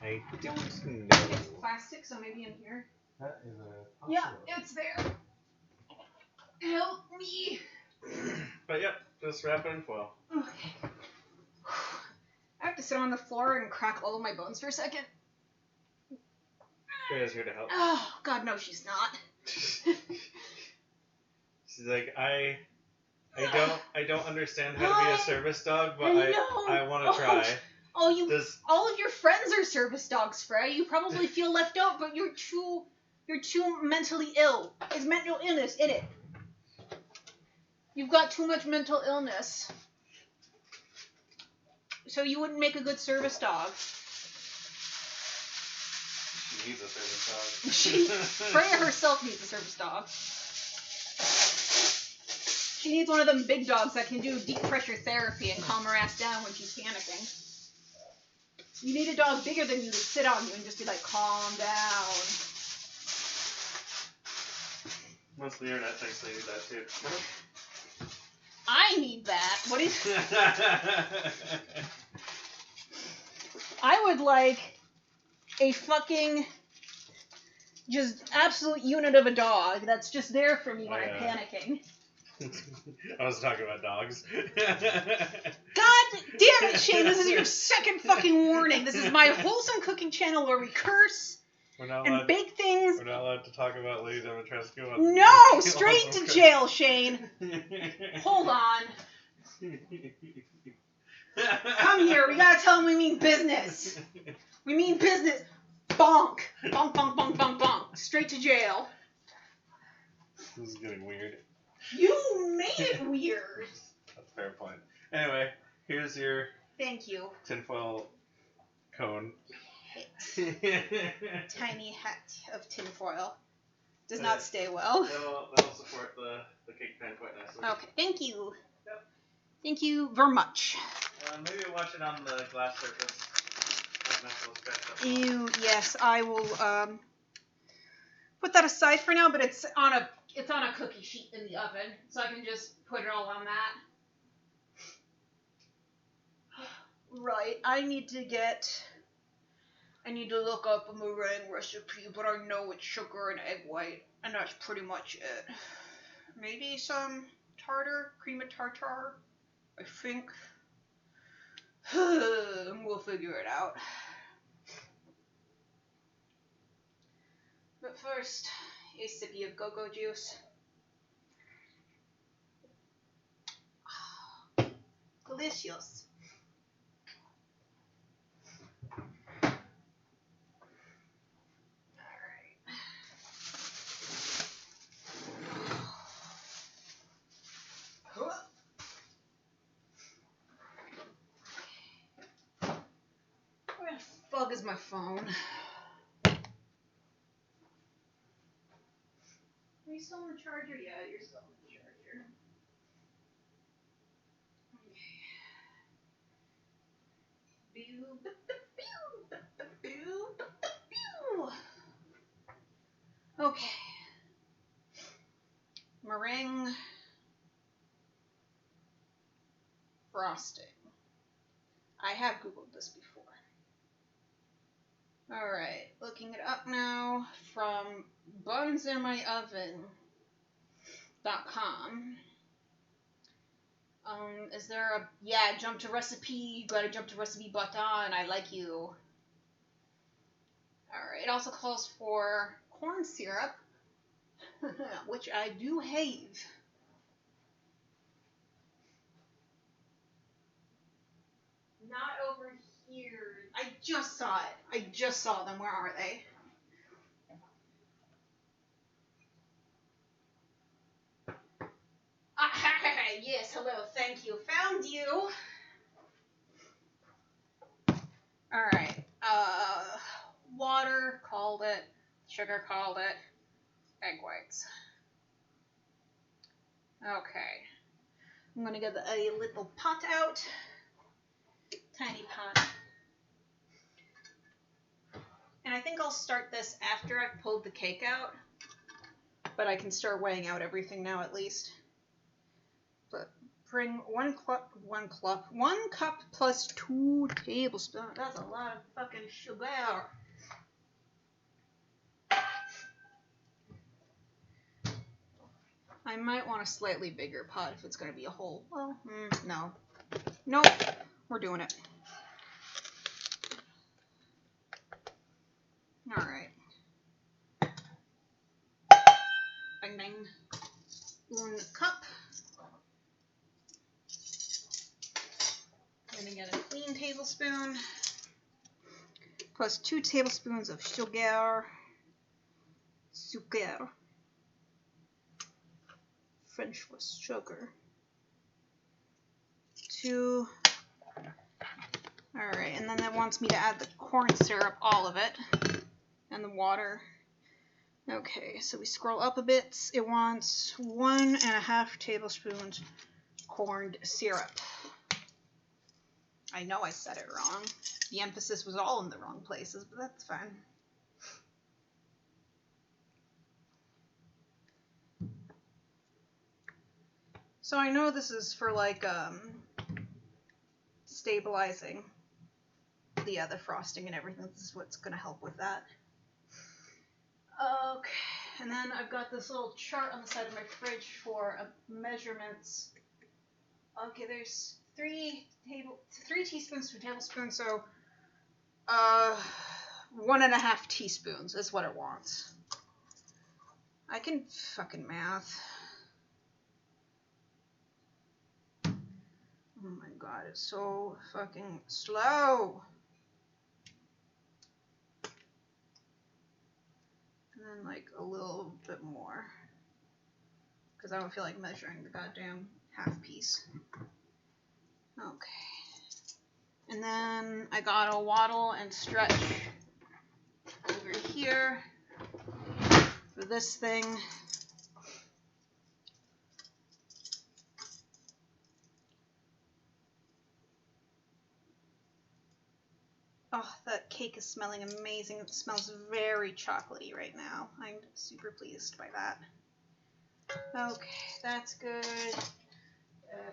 [SPEAKER 3] I don't know.
[SPEAKER 1] It's plastic, so maybe in here.
[SPEAKER 3] That is a
[SPEAKER 1] Yeah, it's there. Help me.
[SPEAKER 3] But yep, just wrap it in foil.
[SPEAKER 1] Okay. I have to sit on the floor and crack all of my bones for a second.
[SPEAKER 3] Freya's here to help.
[SPEAKER 1] Oh, God, no, she's not.
[SPEAKER 3] She's like, I don't understand how to be a service dog, but I want to try.
[SPEAKER 1] All of your friends are service dogs, Freya. You probably feel left out, but you're too mentally ill. There's mental illness in it. You've got too much mental illness. So you wouldn't make a good service dog.
[SPEAKER 3] She needs a service dog.
[SPEAKER 1] Freya herself needs a service dog. She needs one of them big dogs that can do deep pressure therapy and calm her ass down when she's panicking. You need a dog bigger than you to sit on you and just be like, calm down.
[SPEAKER 3] Most of the internet thinks they need that too.
[SPEAKER 1] I need that. What is... I would like a fucking just absolute unit of a dog that's just there for me when I'm panicking.
[SPEAKER 3] I was talking about dogs.
[SPEAKER 1] God damn it, Shane, this is your second fucking warning. This is my wholesome cooking channel where we curse and bake things.
[SPEAKER 3] We're not allowed to talk about Lady Dimitrescu.
[SPEAKER 1] No, straight to jail, Shane. Hold on. Come here, we gotta tell them we mean business. We mean business. Bonk. Bonk, bonk, bonk, bonk, bonk. Straight to jail.
[SPEAKER 3] This is getting weird.
[SPEAKER 1] You made it weird.
[SPEAKER 3] That's a fair point. Anyway, here's your
[SPEAKER 1] Thank you.
[SPEAKER 3] tinfoil cone.
[SPEAKER 1] Tiny hat of tinfoil. Does not stay well.
[SPEAKER 3] That'll support the cake pan quite nicely.
[SPEAKER 1] Okay, thank you.
[SPEAKER 3] Yep.
[SPEAKER 1] Thank you very much.
[SPEAKER 3] Maybe watch it on the glass surface.
[SPEAKER 1] Ew, yes, I will put that aside for now, but it's on a cookie sheet in the oven, so I can just put it all on that. Right, I need to look up a meringue recipe, but I know it's sugar and egg white, and that's pretty much it. Maybe some tartar, cream of tartar, I think. We'll figure it out. But first, a sippy of go-go juice. Delicious. Where the fuck is my phone? on the charger? Yeah, you're still on the charger. Okay. Okay. Meringue Frosting. I have Googled this before. Alright, looking it up now from bunsinmyoven.com. Is there a, jump to recipe, you gotta jump to recipe button, I like you. Alright, it also calls for corn syrup, which I do have. Not over here. I just saw it. I just saw them. Where are they? Yes, hello, thank you. Found you. Alright. Water, called it. Sugar, called it. Egg whites. Okay. I'm gonna get a little pot out. Tiny pot. And I think I'll start this after I've pulled the cake out. But I can start weighing out everything now at least. But bring 1 cup plus 2 tablespoons. That's a lot of fucking sugar. I might want a slightly bigger pot if it's going to be a whole. Well, no. Nope. We're doing it. Alright. Bang bang. 1 cup. I'm going to get a clean tablespoon. Plus 2 tablespoons of sugar. Sugar. French for sugar. 2. Alright, and then it wants me to add the corn syrup, all of it. And the water. Okay, so we scroll up a bit. It wants 1.5 tablespoons corned syrup. I know I said it wrong. The emphasis was all in the wrong places, but that's fine. So I know this is for like stabilizing the frosting and everything. This is what's going to help with that. Okay, and then I've got this little chart on the side of my fridge for measurements. Okay, there's 3 teaspoons to a tablespoon, so 1.5 teaspoons is what it wants. I can fucking math. Oh my god, it's so fucking slow. And then like a little bit more. Because I don't feel like measuring the goddamn half piece. Okay. And then I got a waddle and stretch over here for this thing. Oh, that cake is smelling amazing. It smells very chocolatey right now. I'm super pleased by that. Okay, that's good.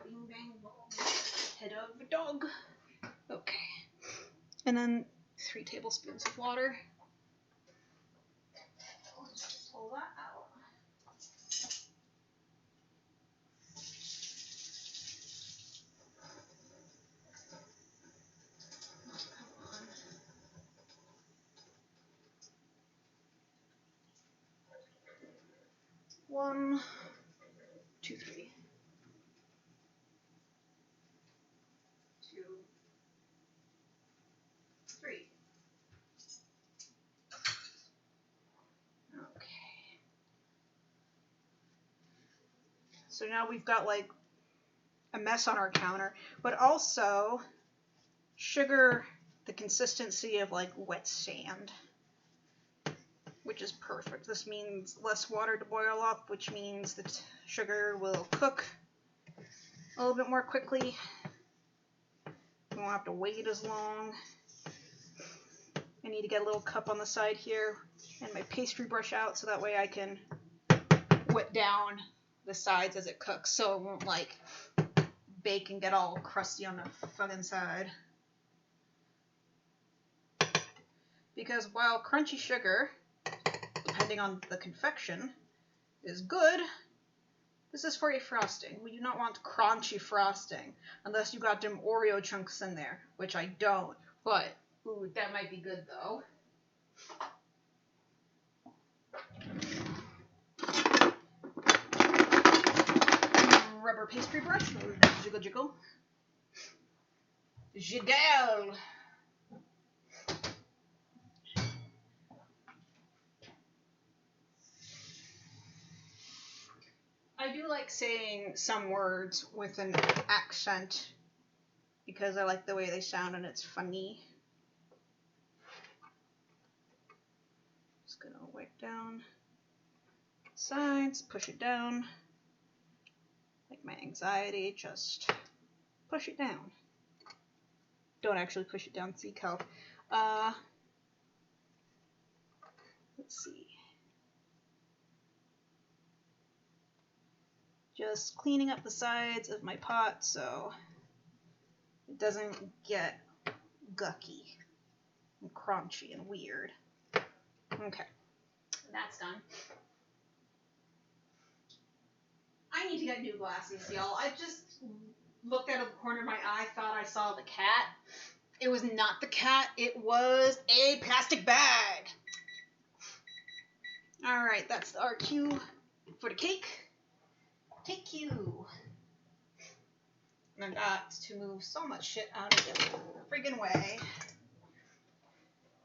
[SPEAKER 1] Bing bang boom. Head of a dog. Okay. And then 3 tablespoons of water. Let's just pull that out. One, 2, 3. 2, 3. Okay. So now we've got like a mess on our counter, but also sugar the consistency of like wet sand. which is perfect. This means less water to boil off, which means the sugar will cook a little bit more quickly. You won't have to wait as long. I need to get a little cup on the side here and my pastry brush out so that way I can wet down the sides as it cooks so it won't like bake and get all crusty on the fucking side. Because while crunchy sugar, depending on the confection, is good, this is for a frosting. We do not want crunchy frosting unless you got them Oreo chunks in there, which I don't, but ooh, that might be good though. Rubber pastry brush, jiggle jiggle. Jiggle! I do like saying some words with an accent because I like the way they sound and it's funny. Just gonna wipe down sides, push it down. Like my anxiety, just push it down. Don't actually push it down, seek help. Let's see. Just cleaning up the sides of my pot so it doesn't get gucky and crunchy and weird. Okay, that's done. I need to get new glasses, y'all. I just looked out of the corner of my eye, thought I saw the cat. It was not the cat, it was a plastic bag. Alright, that's our cue for the cake. Take you. And I got to move so much shit out of the friggin' way.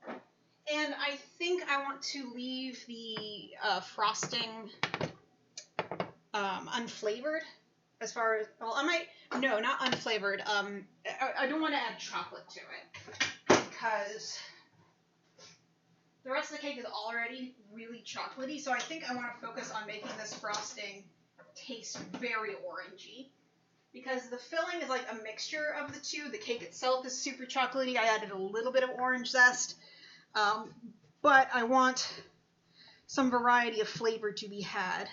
[SPEAKER 1] And I think I want to leave the frosting unflavored. As far as, well, I might, no, not unflavored. I don't want to add chocolate to it because the rest of the cake is already really chocolatey. So I think I want to focus on making this frosting taste very orangey because the filling is like a mixture of the two. The cake itself is super chocolatey. I added a little bit of orange zest, but I want some variety of flavor to be had.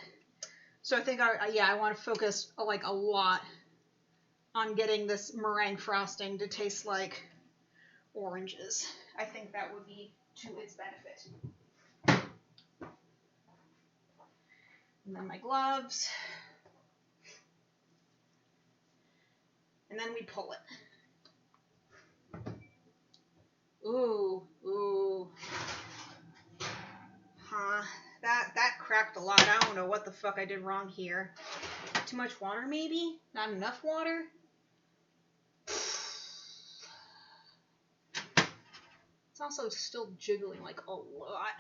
[SPEAKER 1] So I think I want to focus like a lot on getting this meringue frosting to taste like oranges. I think that would be to its benefit. And then my gloves. And then we pull it. Ooh, ooh. Huh. That cracked a lot. I don't know what the fuck I did wrong here. Too much water, maybe? Not enough water? It's also still jiggling like a lot.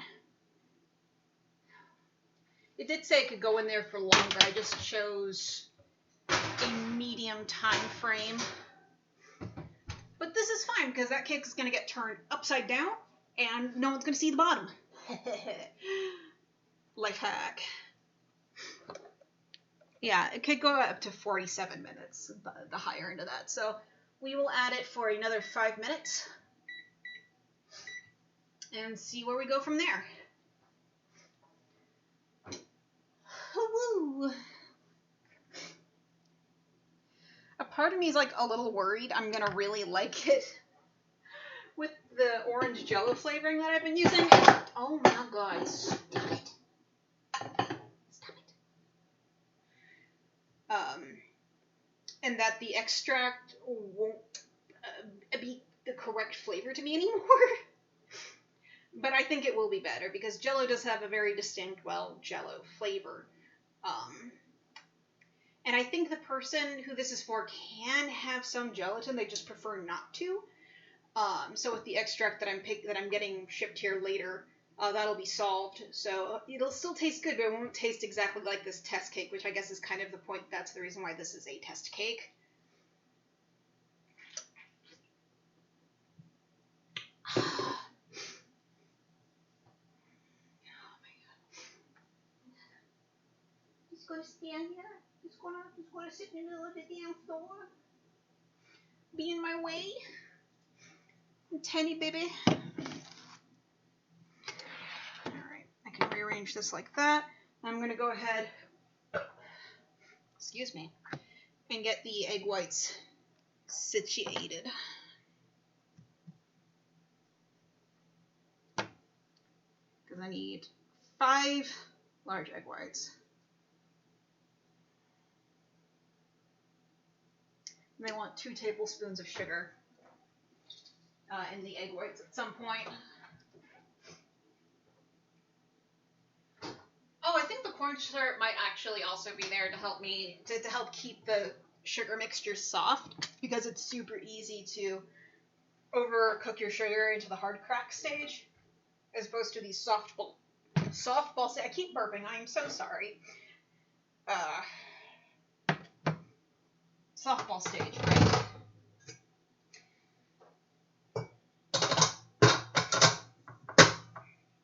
[SPEAKER 1] It did say it could go in there for longer. I just chose a medium time frame. But this is fine because that cake is going to get turned upside down and no one's going to see the bottom. Life hack. Yeah, it could go up to 47 minutes, the higher end of that. So we will add it for another 5 minutes and see where we go from there. Woo! A part of me is like a little worried I'm gonna really like it with the orange jello flavoring that I've been using. Oh my god, stop it. Stop it. And that the extract won't be the correct flavor to me anymore. But I think it will be better because jello does have a very distinct, jello flavor. And I think the person who this is for can have some gelatin, they just prefer not to. So with the extract that I'm getting shipped here later, that'll be solved. So it'll still taste good, but it won't taste exactly like this test cake, which I guess is kind of the point. That's the reason why this is a test cake. just gonna stand here. Just gonna sit in the middle of the damn floor. Be in my way. Tiny baby. Alright, I can rearrange this like that. I'm gonna go ahead, excuse me, and get the egg whites situated. Because I need 5 large egg whites. And I want 2 tablespoons of sugar in the egg whites at some point. Oh, I think the cornstarch might actually also be there to help me to help keep the sugar mixture soft, because it's super easy to overcook your sugar into the hard crack stage, as opposed to these softball. I keep burping. I am so sorry. Softball stage, right?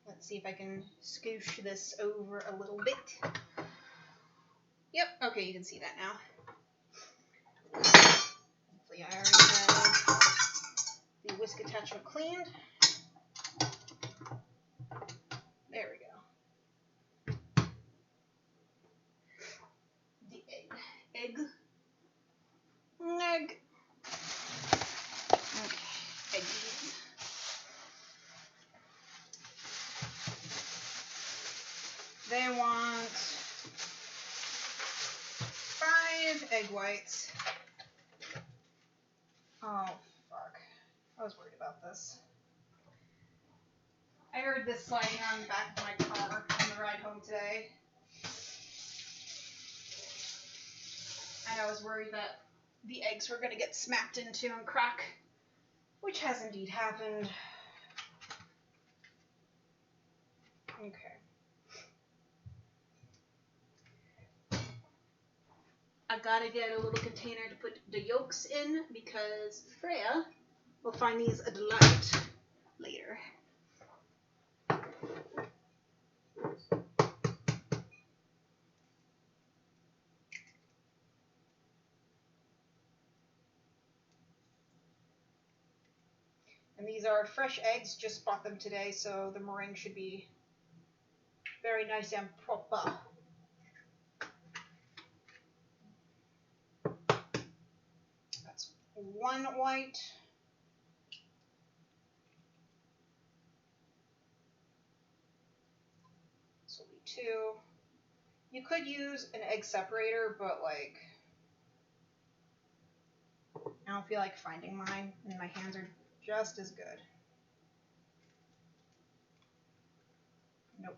[SPEAKER 1] Let's see if I can scoosh this over a little bit. Yep, okay, you can see that now. Hopefully I already have the whisk attachment cleaned. There we go. The egg. Okay, egg. They want 5 egg whites. Oh, fuck. I was worried about this. I heard this sliding on the back of my car on the ride home today. And I was worried that the eggs were going to get smacked into and crack, which has indeed happened. Okay. I've got to get a little container to put the yolks in, because Freya will find these a delight later. And these are fresh eggs, just bought them today, so the meringue should be very nice and proper. That's 1 white. This will be 2. You could use an egg separator, but like, I don't feel like finding mine, and my hands are just as good. Nope.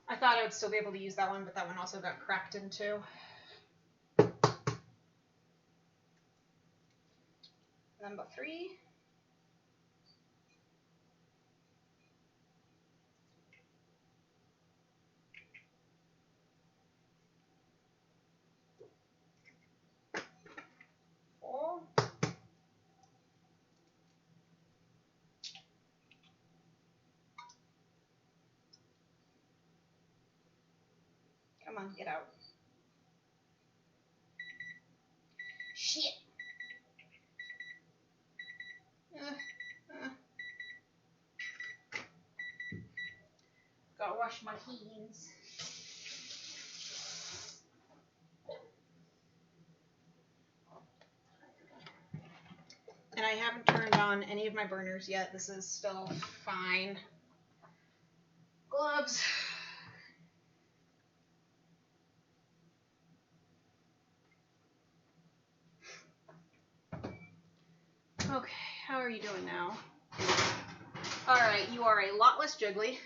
[SPEAKER 1] I thought I would still be able to use that one, but that one also got cracked in 2. Number 3. Come on, get out. Shit. Gotta wash my hands. And I haven't turned on any of my burners yet. This is still fine. Gloves. Okay, how are you doing now? Alright, you are a lot less jiggly.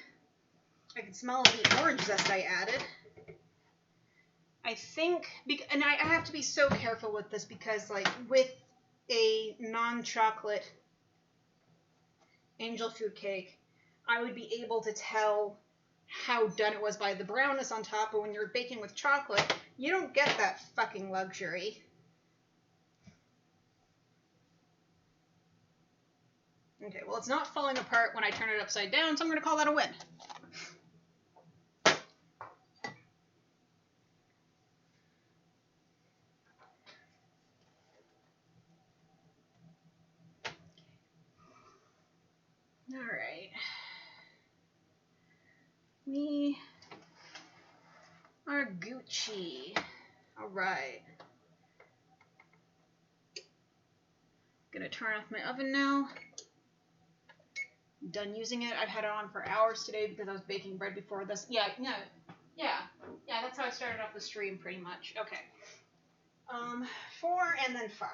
[SPEAKER 1] I can smell the orange zest I added. I think, and I have to be so careful with this, because like with a non-chocolate angel food cake, I would be able to tell how done it was by the brownness on top, but when you're baking with chocolate, you don't get that fucking luxury. Okay, well, it's not falling apart when I turn it upside down, so I'm going to call that a win. Alright. We are Gucci. Alright. Gonna turn off my oven now. Done using it. I've had it on for hours today because I was baking bread before this. Yeah, that's how I started off the stream pretty much. Okay. 4 and then 5.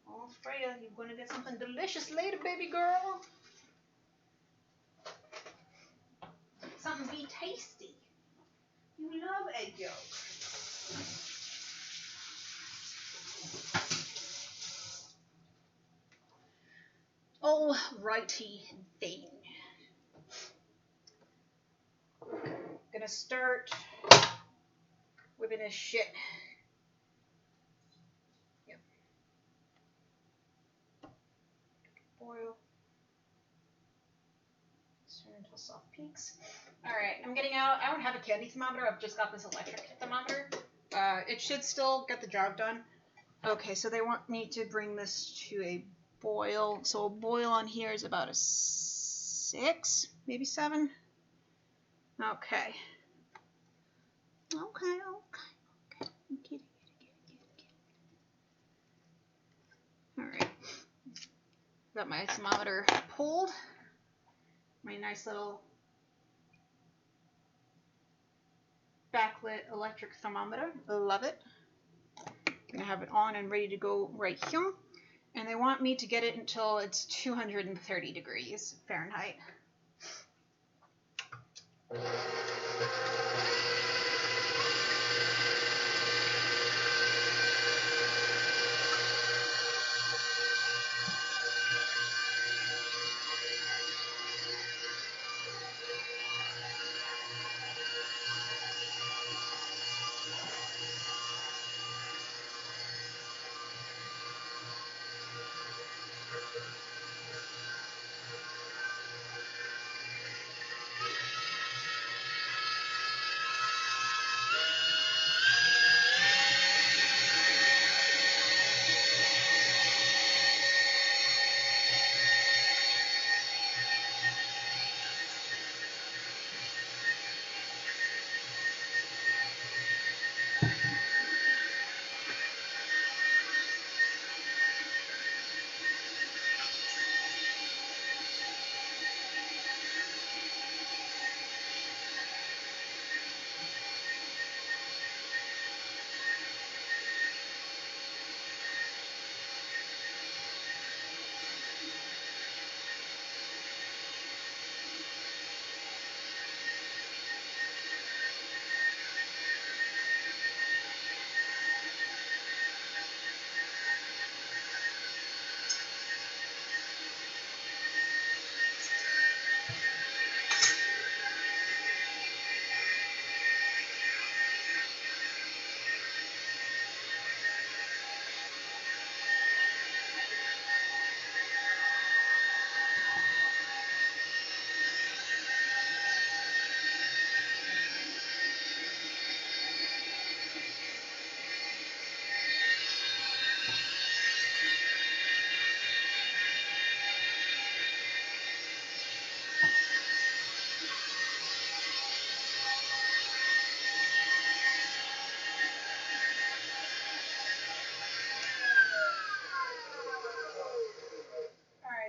[SPEAKER 1] Oh, Freya, you're gonna get something delicious later, baby girl. Something be tasty. You love egg yolk. Oh, righty thing. Gonna start whipping this shit. Yep. Boil. Turn until soft peaks. Alright, I'm getting out. I don't have a candy thermometer. I've just got this electric thermometer. It should still get the job done. Okay, so they want me to bring this to a boil. So a boil on here is about a 6, maybe 7. Okay. Okay. Get it. Alright. Got my thermometer pulled. My nice little backlit electric thermometer. Love it. Gonna have it on and ready to go right here. And they want me to get it until it's 230 degrees Fahrenheit.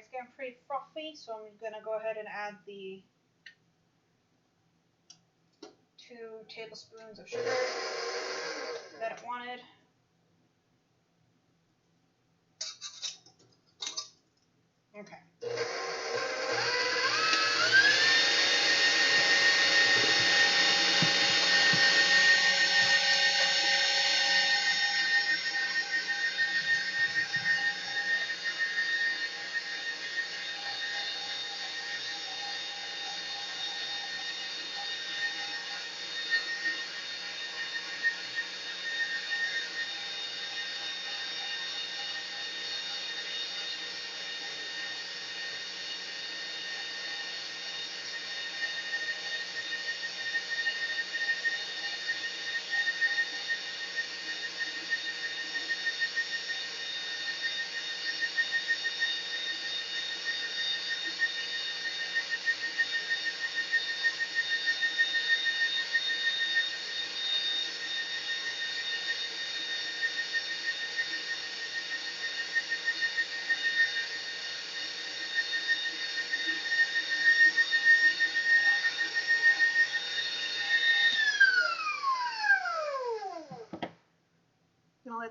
[SPEAKER 1] Getting pretty frothy, so I'm gonna go ahead and add the 2 tablespoons of sugar that it wanted. Okay.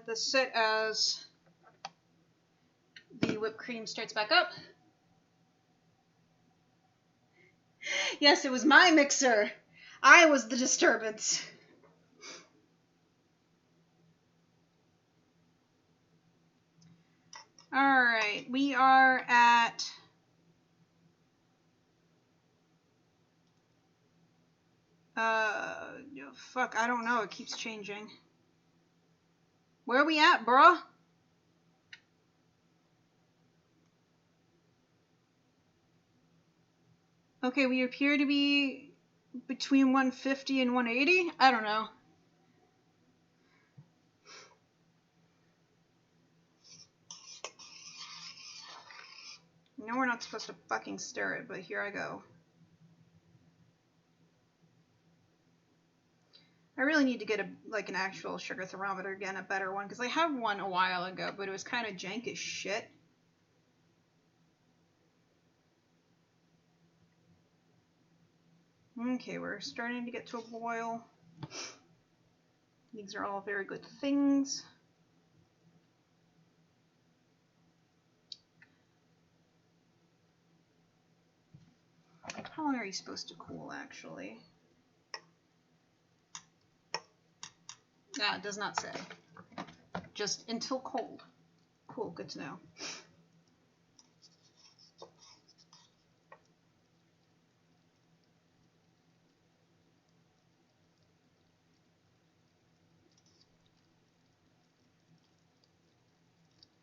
[SPEAKER 1] let this sit as the whipped cream starts back up. Yes, it was my mixer. I was the disturbance. Alright, we are at... fuck, I don't know. It keeps changing. Where are we at, bruh? Okay, we appear to be between 150 and 180? I don't know. No, we're not supposed to fucking stir it, but here I go. I really need to get an actual sugar thermometer again, a better one, because I had one a while ago, but it was kind of jank as shit. Okay, we're starting to get to a boil. These are all very good things. How long are you supposed to cool, actually? Ah, it does not say. Just until cold. Cool, good to know.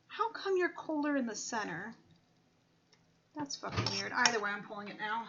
[SPEAKER 1] How come you're colder in the center? That's fucking weird. Either way, I'm pulling it now.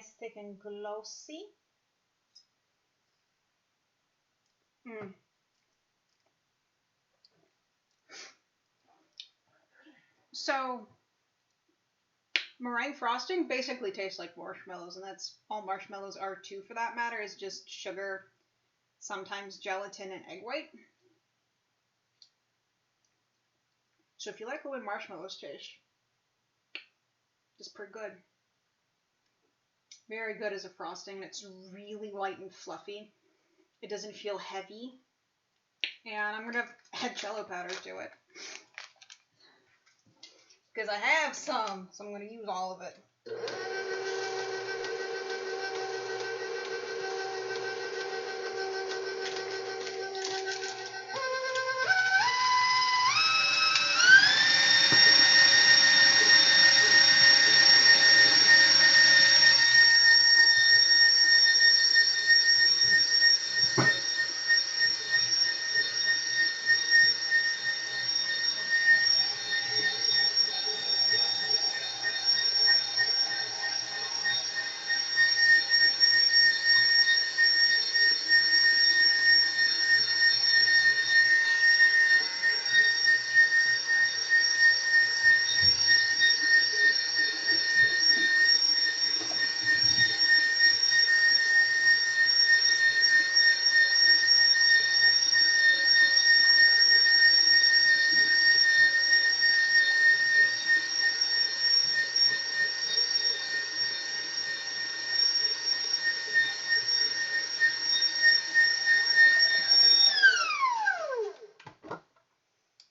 [SPEAKER 1] nice, thick, and glossy. So, meringue frosting basically tastes like marshmallows, and that's all marshmallows are too, for that matter, is just sugar, sometimes gelatin, and egg white. So if you like the way marshmallows taste, it's pretty good. Very good as a frosting. It's really light and fluffy. It doesn't feel heavy. And I'm going to add jello powder to it. Because I have some, so I'm going to use all of it.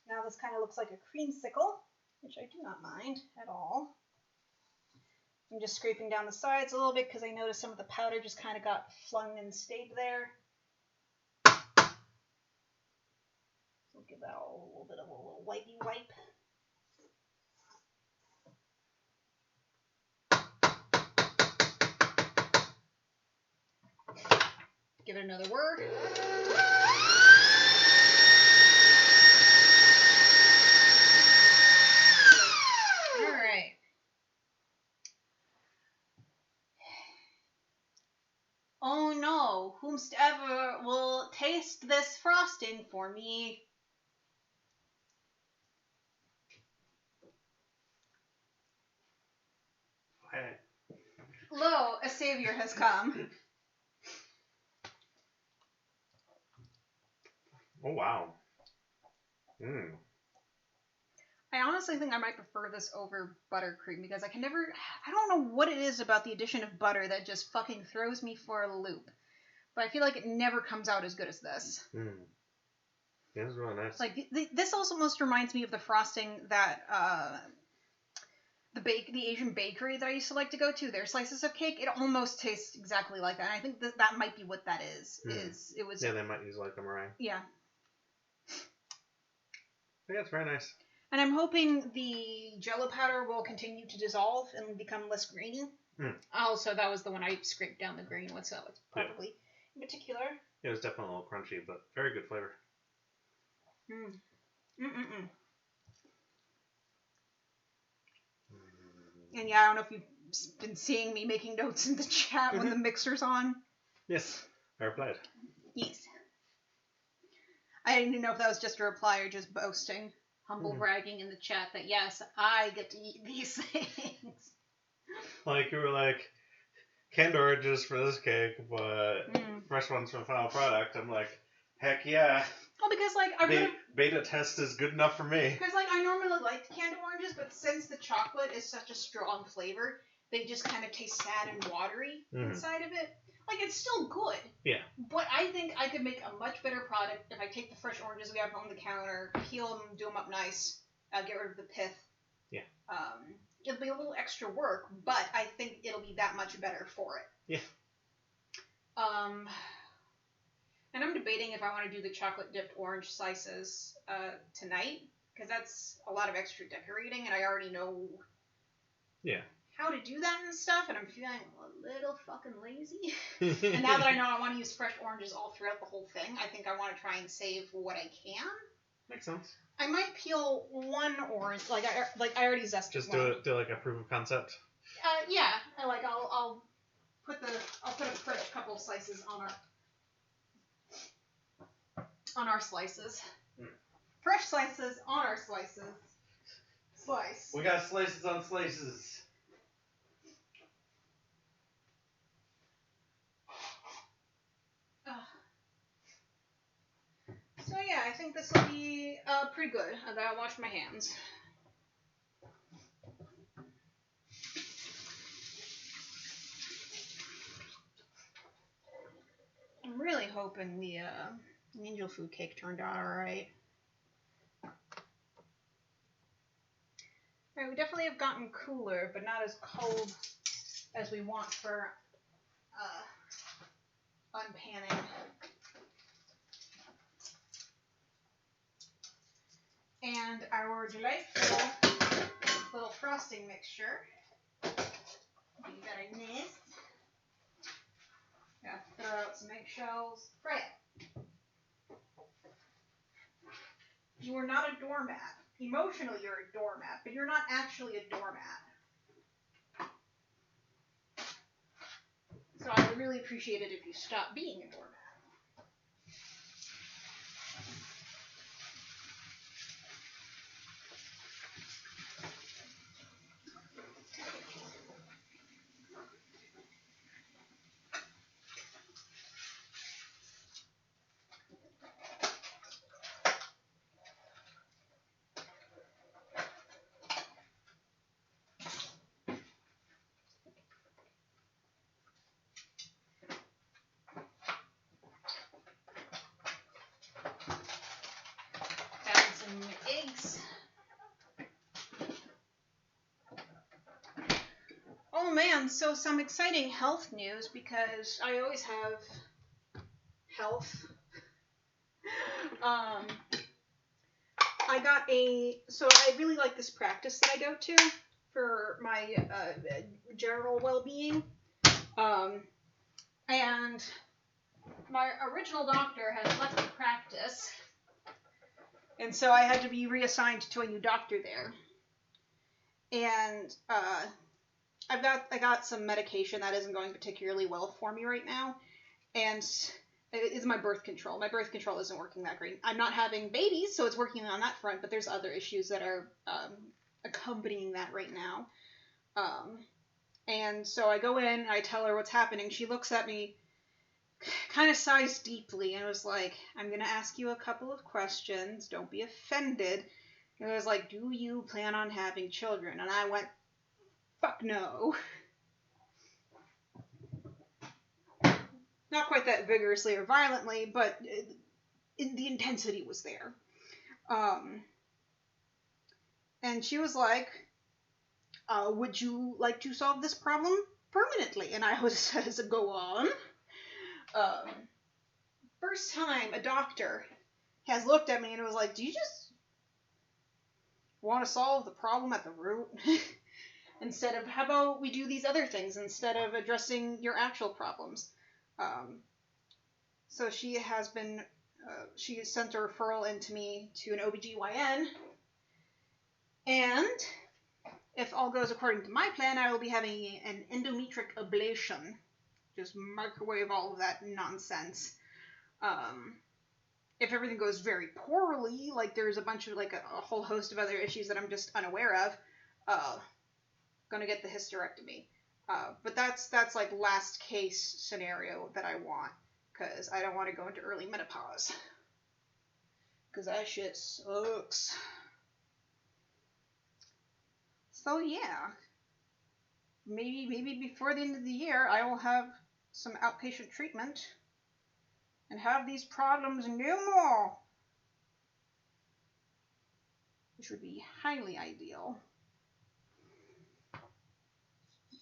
[SPEAKER 1] Now this kind of looks like a creamsicle, which I do not mind at all. I'm just scraping down the sides a little bit because I noticed some of the powder just kind of got flung and stayed there. So give that a little bit of a little wipey wipe. Give it another whir. Alright. Oh no, whomsoever will taste this frosting for me.
[SPEAKER 3] Hey.
[SPEAKER 1] Lo, a savior has come.
[SPEAKER 3] Oh, wow.
[SPEAKER 1] I honestly think I might prefer this over buttercream because I don't know what it is about the addition of butter that just fucking throws me for a loop. But I feel like it never comes out as good as this.
[SPEAKER 3] Yeah, it's really nice.
[SPEAKER 1] Like, this also almost reminds me of the frosting that, the Asian bakery that I used to like to go to, their slices of cake, it almost tastes exactly like that. And I think that might be what that is.
[SPEAKER 3] Yeah, they might use like a meringue.
[SPEAKER 1] Yeah.
[SPEAKER 3] Yeah, it's very nice.
[SPEAKER 1] And I'm hoping the jello powder will continue to dissolve and become less grainy. Also, that was the one I scraped down the green with, so it's probably in particular.
[SPEAKER 3] It was definitely a little crunchy, but very good flavor.
[SPEAKER 1] And yeah, I don't know if you've been seeing me making notes in the chat when the mixer's on.
[SPEAKER 3] Yes, I replied.
[SPEAKER 1] Yes. I didn't even know if that was just a reply or just boasting. Humble bragging in the chat that yes, I get to eat these things.
[SPEAKER 3] Like, you were like, canned oranges for this cake, but fresh ones from final product. I'm like, heck yeah.
[SPEAKER 1] Well, because like
[SPEAKER 3] beta test is good enough for me.
[SPEAKER 1] Because like I normally like canned oranges, but since the chocolate is such a strong flavor, they just kind of taste sad and watery inside of it. Like, it's still good. Yeah. But I think I could make a much better product if I take the fresh oranges we have on the counter, peel them, do them up nice, get rid of the pith. Yeah. It'll be a little extra work, but I think it'll be that much better for it. Yeah. And I'm debating if I want to do the chocolate dipped orange slices tonight, because that's a lot of extra decorating, and I already know how to do that and stuff, and I'm feeling a little fucking lazy. And now that I know I want to use fresh oranges all throughout the whole thing, I think I want to try and save what I can.
[SPEAKER 3] Makes sense.
[SPEAKER 1] I might peel one orange, like I already zested
[SPEAKER 3] just
[SPEAKER 1] one.
[SPEAKER 3] do like a proof of concept.
[SPEAKER 1] Yeah, I'll I'll put a fresh couple slices on our slices. Fresh slices on our slices. Slice.
[SPEAKER 3] We got slices on slices.
[SPEAKER 1] So yeah, I think this will be pretty good. I gotta wash my hands. I'm really hoping the angel food cake turned out alright. Right, we definitely have gotten cooler, but not as cold as we want for unpanning. And our delightful little frosting mixture. You got a nest. Yeah, throw out some eggshells. Fry it. You are not a doormat. Emotionally, you're a doormat, but you're not actually a doormat. So I would really appreciate it if you stopped being a doormat. Eggs. Oh man, so some exciting health news because I always have health. So I really like this practice that I go to for my general well-being. And my original doctor has left the practice. And so I had to be reassigned to a new doctor there. And I got some medication that isn't going particularly well for me right now. And it's my birth control. My birth control isn't working that great. I'm not having babies, so it's working on that front, but there's other issues that are accompanying that right now. And so I go in, I tell her what's happening. She looks at me, kind of sighs deeply, and was like, I'm going to ask you a couple of questions. Don't be offended. And it was like, do you plan on having children? And I went, fuck no. Not quite that vigorously or violently, but the intensity was there. And she was like, would you like to solve this problem permanently? And I says, go on. First time a doctor has looked at me and was like, do you just want to solve the problem at the root? Instead of, how about we do these other things instead of addressing your actual problems? So she has been, she sent a referral into me to an OBGYN. And if all goes according to my plan, I will be having an endometric ablation. Just microwave all of that nonsense. If everything goes very poorly, like there's a bunch of, like a whole host of other issues that I'm just unaware of, gonna get the hysterectomy. But that's like last case scenario that I want, because I don't want to go into early menopause. Because that shit sucks. So yeah, maybe before the end of the year I will have some outpatient treatment and have these problems no more, which would be highly ideal. I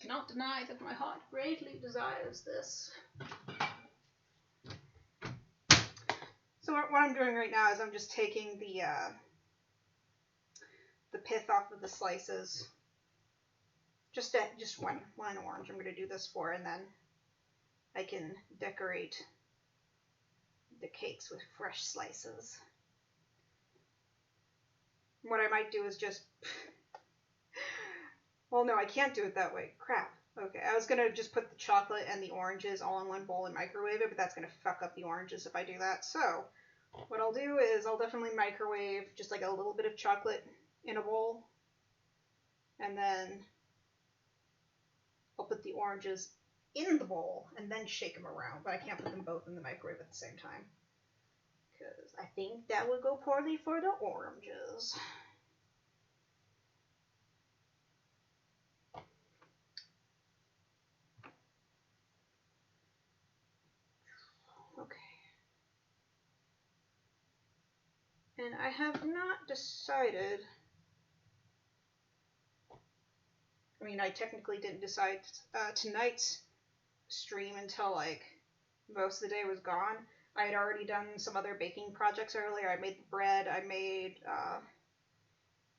[SPEAKER 1] cannot deny that my heart greatly desires this. So what I'm doing right now is I'm just taking the pith off of the slices. Just one orange I'm going to do this for, and then I can decorate the cakes with fresh slices. What I might do is just... Well, no, I can't do it that way. Crap. Okay, I was gonna just put the chocolate and the oranges all in one bowl and microwave it, but that's gonna fuck up the oranges if I do that. So, what I'll do is I'll definitely microwave just like a little bit of chocolate in a bowl, and then I'll put the oranges in the bowl and then shake them around, but I can't put them both in the microwave at the same time, because I think that would go poorly for the oranges. Okay. And I have not decided. I mean, I technically didn't decide tonight's stream until like most of the day was gone. I had already done some other baking projects earlier. I made the bread. I made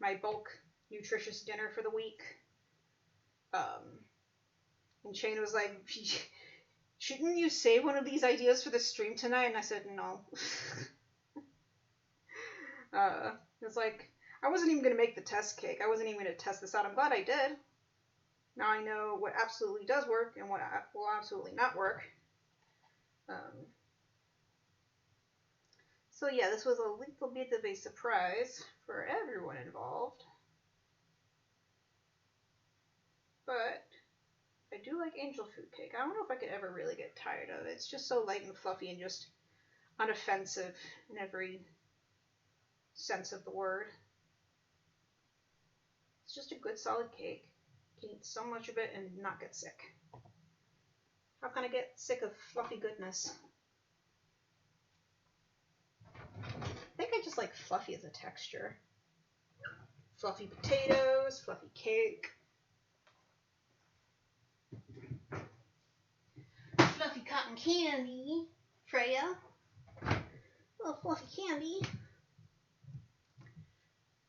[SPEAKER 1] my bulk nutritious dinner for the week. And Shane was like, shouldn't you save one of these ideas for the stream tonight? And I said, no. It's like, I wasn't even going to make the test cake. I wasn't even going to test this out. I'm glad I did. Now I know what absolutely does work and what will absolutely not work. So yeah, this was a little bit of a surprise for everyone involved. But I do like angel food cake. I don't know if I could ever really get tired of it. It's just so light and fluffy and just unoffensive in every sense of the word. It's just a good solid cake. You can eat so much of it and not get sick. How can I get sick of fluffy goodness? I think I just like fluffy as a texture. Fluffy potatoes, fluffy cake. Fluffy cotton candy, Freya. Little fluffy candy.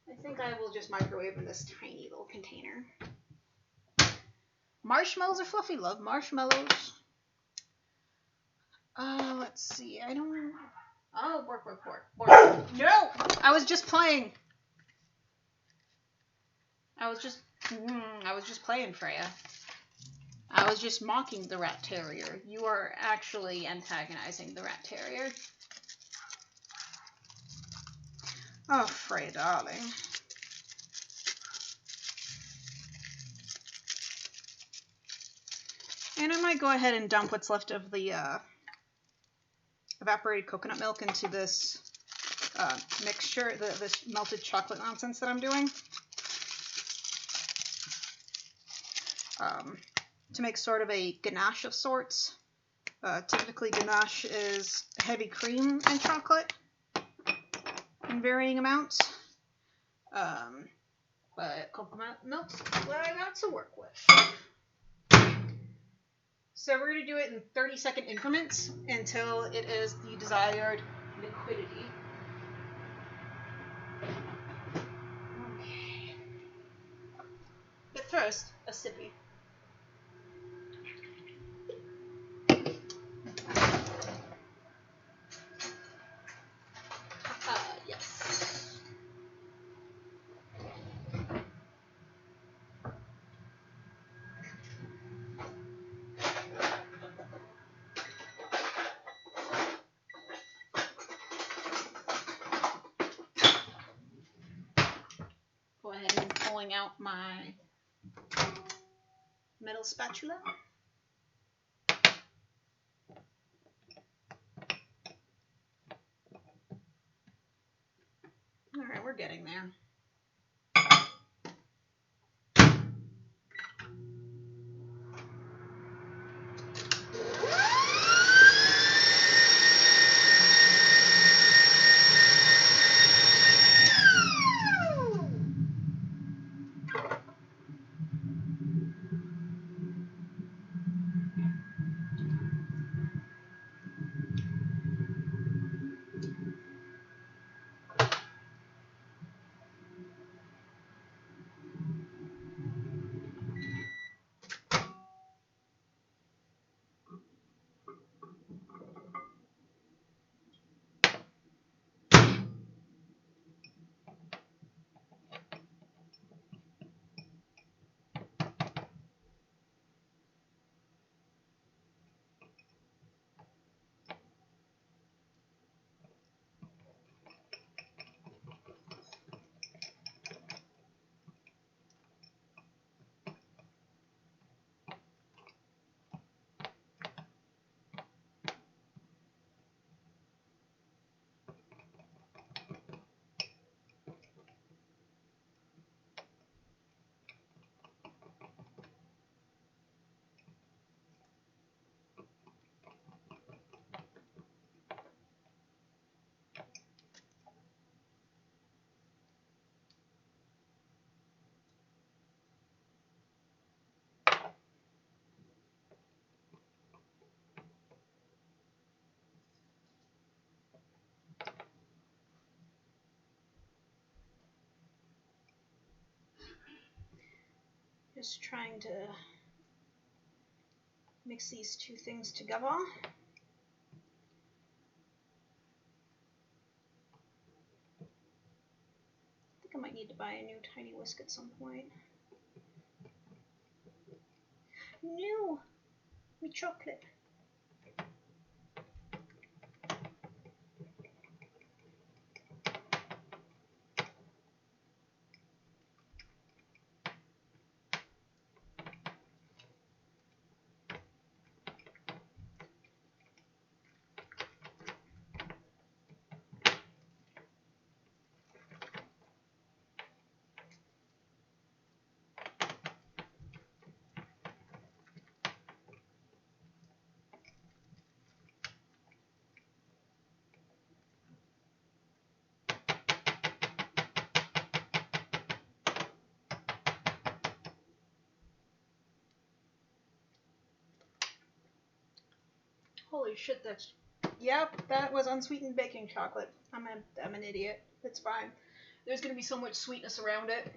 [SPEAKER 1] I think I will just microwave in this tiny little container. Marshmallows are fluffy. Love marshmallows. Let's see. I don't. Oh, work. No! I was just playing. I was just playing, Freya. I was just mocking the rat terrier. You are actually antagonizing the rat terrier. Oh, Freya, darling. And I might go ahead and dump what's left of the evaporated coconut milk into this mixture, this melted chocolate nonsense that I'm doing. To make sort of a ganache of sorts. Typically, ganache is heavy cream and chocolate in varying amounts. But coconut milk's what I got to work with. So we're going to do it in 30-second increments until it is the desired liquidity. Okay. But first, a sippy. Yes. Go ahead and pulling out my metal spatula. All right, we're getting there. Just trying to mix these two things together. I might need to buy a new tiny whisk at some point. No! Me chocolate. Holy shit, that's... Yep, that was unsweetened baking chocolate. I'm an idiot. It's fine. There's gonna be so much sweetness around it.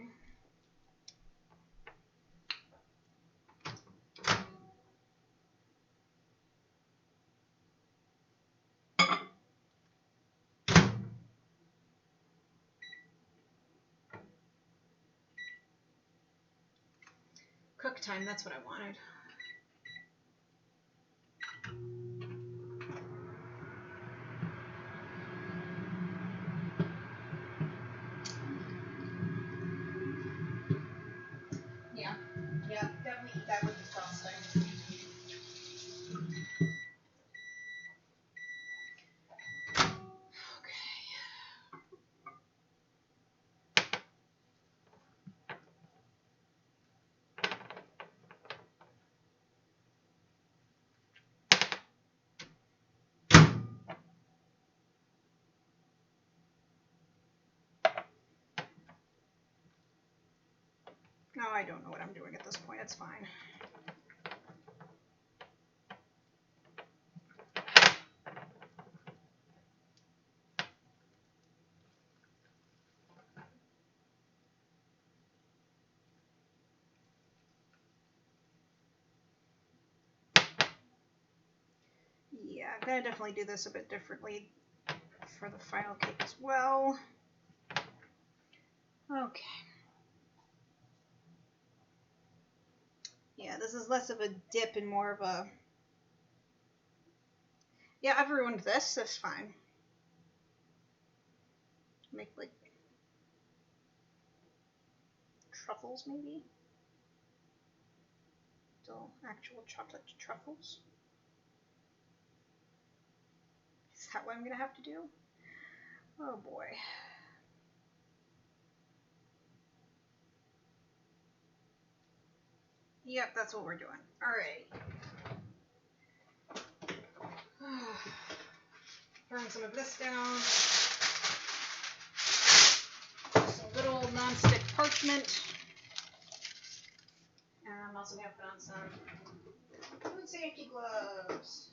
[SPEAKER 1] Cook time, that's what I wanted. Yeah, definitely eat that with the frosting. No, I don't know what I'm doing at this point. It's fine. Yeah, I'm gonna definitely do this a bit differently for the final cake as well. Okay. Yeah, this is less of a dip and more of a... Yeah, I've ruined this. That's fine. Make, like, truffles, maybe? Still actual chocolate truffles? Is that what I'm gonna have to do? Oh boy. Yep, that's what we're doing. Alright. Burn some of this down. Some good old non-stick parchment. And I'm also going to put on some food safety gloves.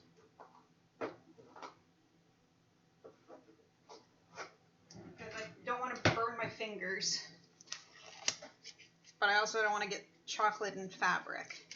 [SPEAKER 1] Because I don't want to burn my fingers. But I also don't want to get chocolate and fabric.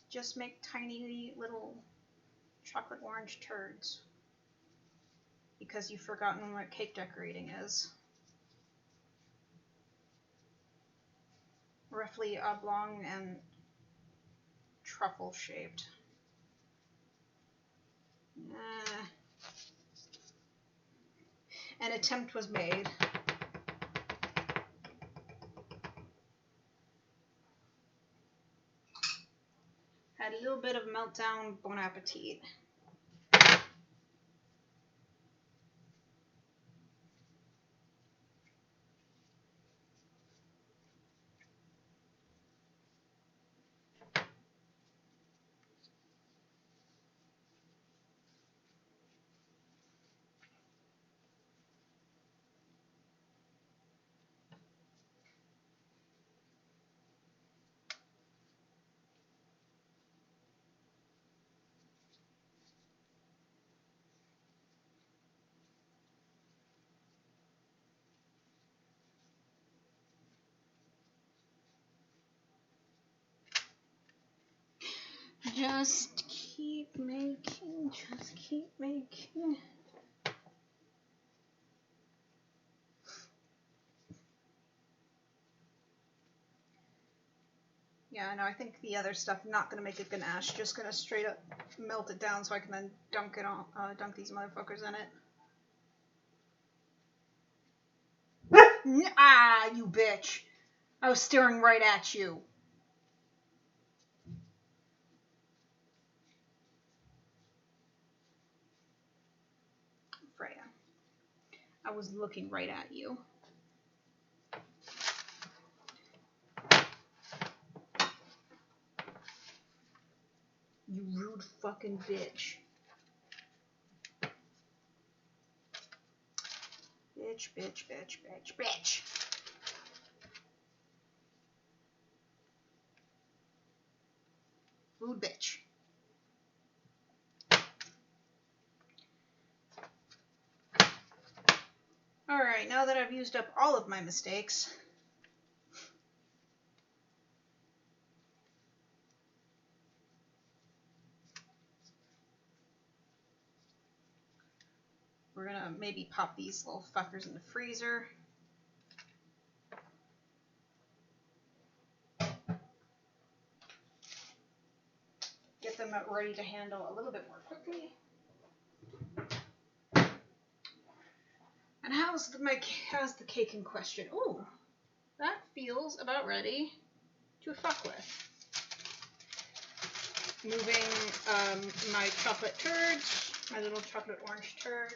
[SPEAKER 1] Just make tiny little chocolate orange turds. Because you've forgotten what cake decorating is. Roughly oblong and truffle shaped. An attempt was made. Had a little bit of meltdown. Bon appetit. Just keep making. Just keep making. Yeah, no, I think the other stuff not gonna make a ganache. Just gonna straight up melt it down so I can then dunk these motherfuckers in it. Ah, you bitch! I was staring right at you. Freya, I was looking right at you. You rude fucking bitch. Bitch, bitch, bitch, bitch, bitch. Rude bitch. Alright, now that I've used up all of my mistakes, we're gonna maybe pop these little fuckers in the freezer. Get them ready to handle a little bit more quickly. And how's the cake in question? Ooh, that feels about ready to fuck with. Moving my chocolate turds, my little chocolate orange turds.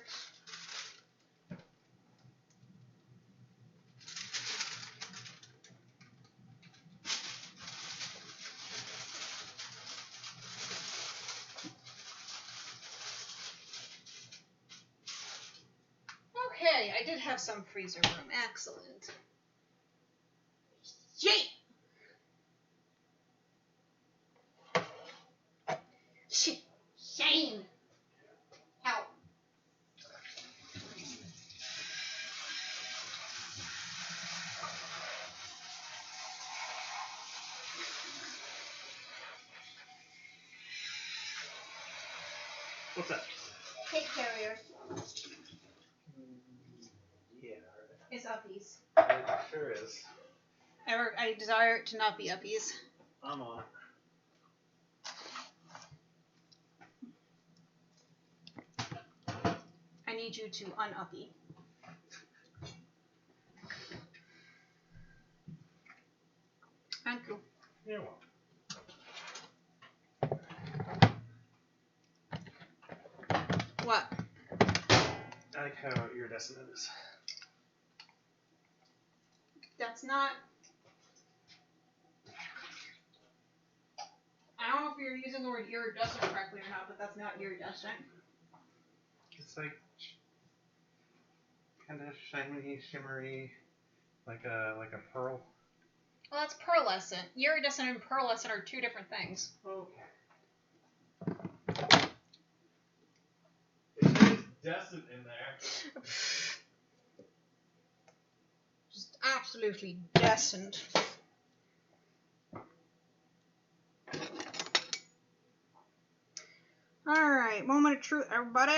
[SPEAKER 1] Okay, I did have some freezer room. Excellent. Yay! Shane! Help.
[SPEAKER 3] What's that?
[SPEAKER 1] Cake carrier.
[SPEAKER 3] Yeah.
[SPEAKER 1] It's uppies.
[SPEAKER 3] It sure is.
[SPEAKER 1] I desire it to not be uppies.
[SPEAKER 3] I'm on it.
[SPEAKER 1] I need you to un-uppy. Thank you.
[SPEAKER 3] You're welcome.
[SPEAKER 1] What?
[SPEAKER 3] I like how iridescent it is.
[SPEAKER 1] That's not... I don't know if you're using the word iridescent correctly or not, but that's not iridescent.
[SPEAKER 3] It's like kind of shiny, shimmery, like a pearl.
[SPEAKER 1] Well, that's pearlescent. Iridescent and pearlescent are two different things.
[SPEAKER 3] Okay. It is descent in there.
[SPEAKER 1] Just absolutely decent. Alright, moment of truth, everybody.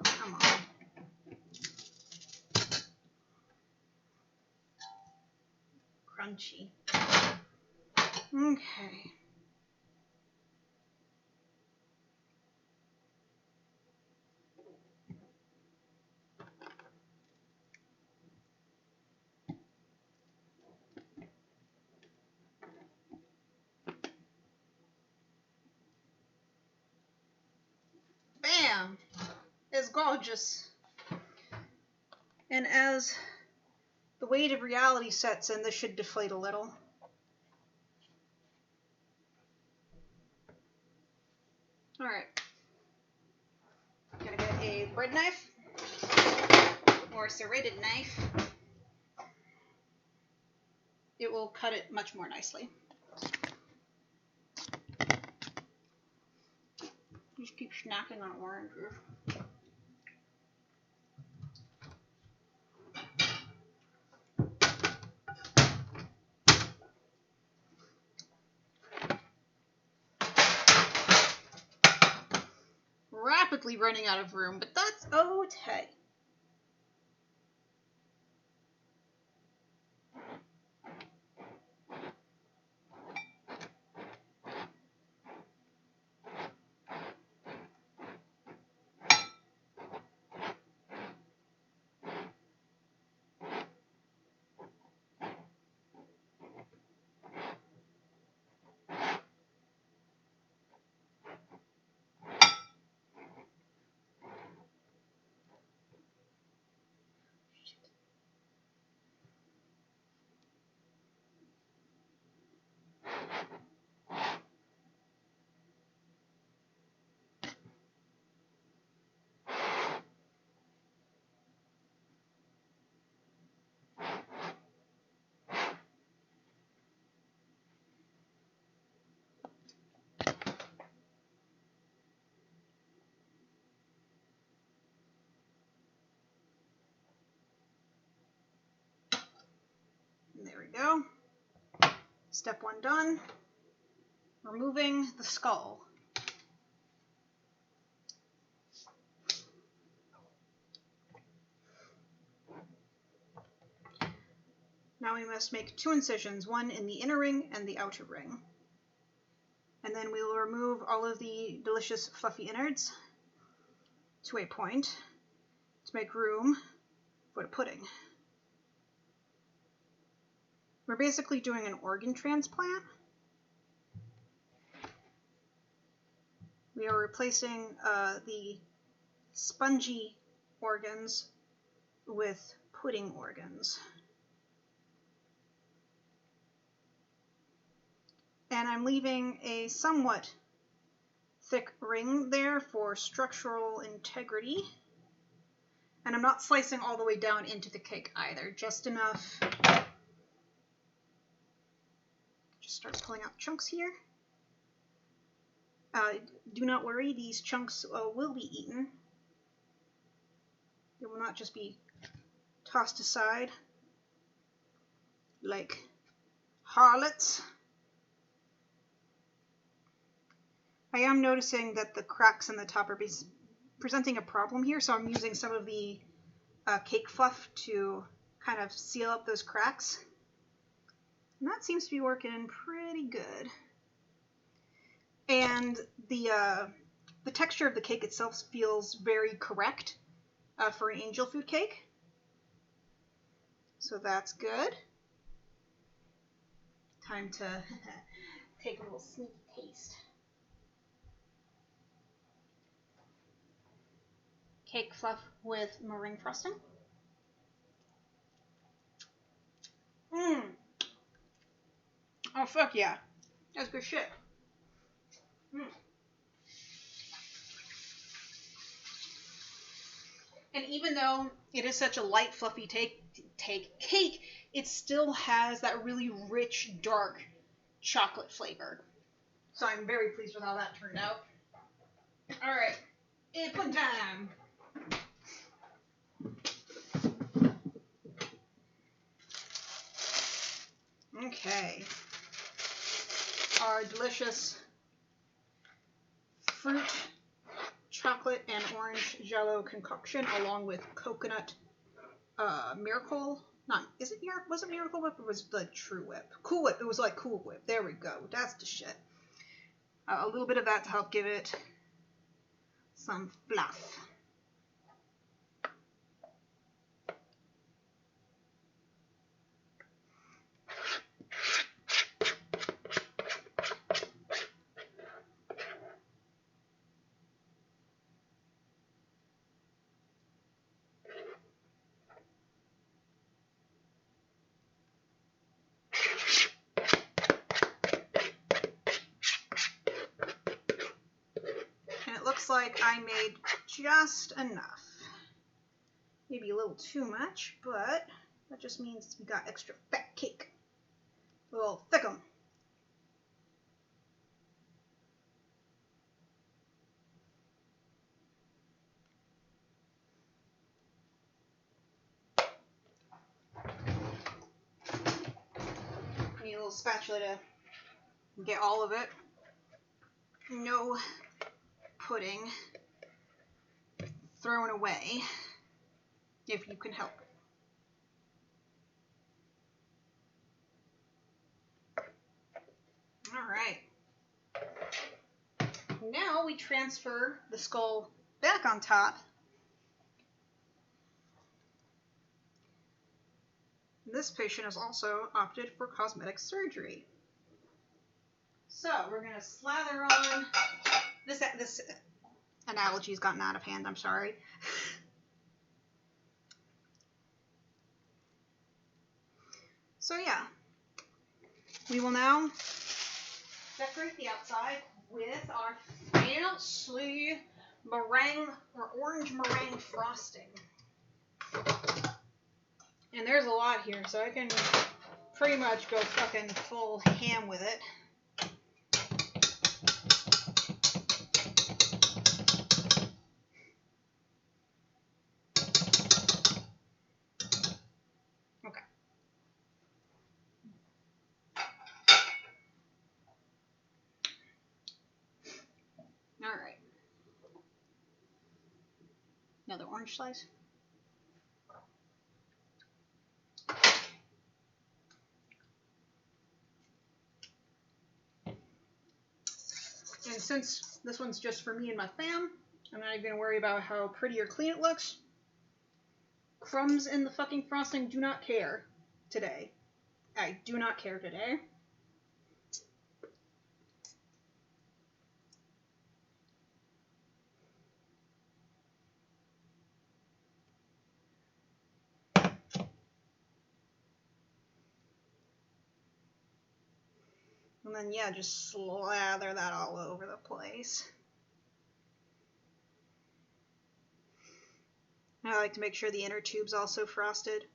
[SPEAKER 1] Come on. Crunchy. Okay. Bam! It's gorgeous. And as the weight of reality sets in, this should deflate a little. Alright. Gonna get a bread knife or a serrated knife. will cut it much more nicely. Just keep snacking on oranges. Rapidly running out of room, but that's okay. There we go. Step 1 done. Removing the skull. Now we must make 2 incisions, one in the inner ring and the outer ring. And then we will remove all of the delicious fluffy innards to a point to make room for the pudding. We're basically doing an organ transplant. We are replacing the spongy organs with pudding organs. And I'm leaving a somewhat thick ring there for structural integrity. And I'm not slicing all the way down into the cake either, just enough. Just start pulling out chunks here. Do not worry, these chunks will be eaten. They will not just be tossed aside like harlots. I am noticing that the cracks in the top are presenting a problem here, so I'm using some of the cake fluff to kind of seal up those cracks. And that seems to be working pretty good. And the texture of the cake itself feels very correct for an angel food cake. So that's good. Time to take a little sneaky taste. Cake fluff with meringue frosting. Mmm. Oh, fuck yeah. That's good shit. Mm. And even though it is such a light, fluffy cake, it still has that really rich, dark chocolate flavor. So I'm very pleased with how that turned out. Alright, input time. Okay. Our delicious fruit, chocolate, and orange jello concoction, along with coconut Miracle. Was it Miracle Whip or was it the True Whip? Cool Whip. It was like Cool Whip. There we go. That's the shit. A little bit of that to help give it some fluff. Like I made just enough. Maybe a little too much, but that just means we got extra fat cake. A little thickum. Need a little spatula to get all of it. No pudding thrown away if you can help it. Alright. Now we transfer the skull back on top. This patient has also opted for cosmetic surgery. So we're going to slather on this analogy's gotten out of hand, I'm sorry. So yeah, we will now decorate the outside with our fancy meringue or orange meringue frosting. And there's a lot here, so I can pretty much go fucking full ham with it. Okay. Alright. Another orange slice. And since this one's just for me and my fam, I'm not even going to worry about how pretty or clean it looks. Crumbs in the fucking frosting do not care today. I do not care today. And then, yeah, just slather that all over the place. I like to make sure the inner tube's also frosted.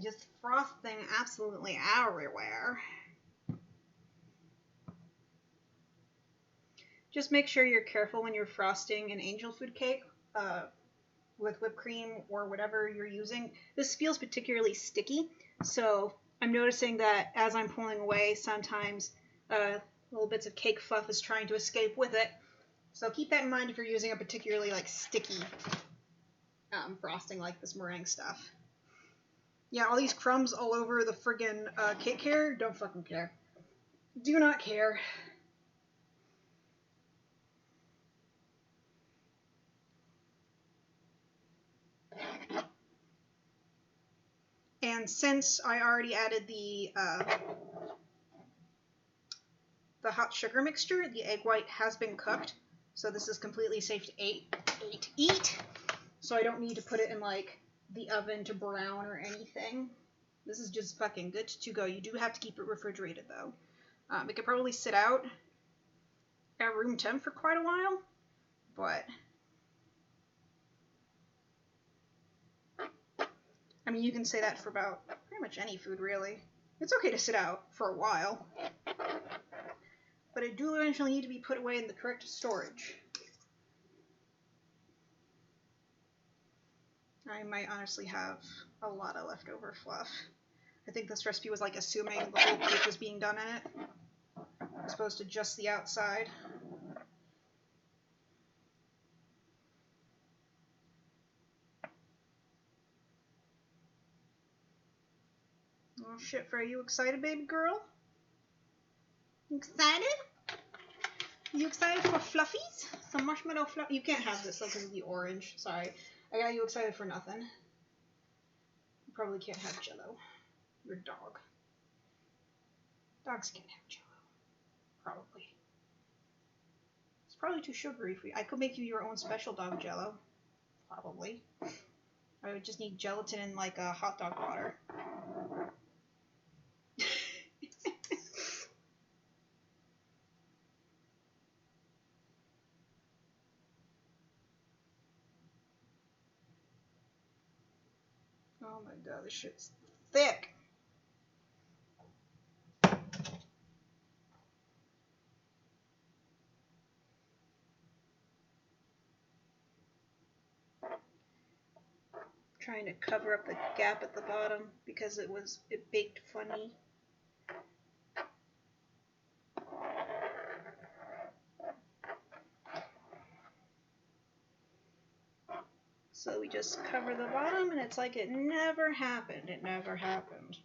[SPEAKER 1] Just frosting absolutely everywhere. Just make sure you're careful when you're frosting an angel food cake with whipped cream or whatever you're using. This feels particularly sticky, so I'm noticing that as I'm pulling away, sometimes little bits of cake fluff is trying to escape with it. So keep that in mind if you're using a particularly sticky frosting like this meringue stuff. Yeah, all these crumbs all over the friggin' cake here, don't fucking care. Do not care. And since I already added the hot sugar mixture, the egg white has been cooked, so this is completely safe to eat. So I don't need to put it in the oven to brown or anything. This is just fucking good to go. You do have to keep it refrigerated though. It could probably sit out at room temp for quite a while, but I mean, you can say that for about pretty much any food, really. It's okay to sit out for a while, but it do eventually need to be put away in the correct storage. I might honestly have a lot of leftover fluff. I think this recipe was assuming the whole cake was being done in it, as opposed to just the outside. Oh shit, Frey, you excited, baby girl? Excited? You excited for fluffies? Some marshmallow fluff? You can't have this though because of the orange. Sorry. I got you excited for nothing. You probably can't have Jell-O. You're a dog. Dogs can't have Jell-O. Probably. It's probably too sugary for you. I could make you your own special dog Jell-O. Probably. I would just need gelatin and a hot dog water. Oh my god, this shit's thick. Trying to cover up the gap at the bottom because it baked funny. So we just cover the bottom and it's like it never happened. It never happened.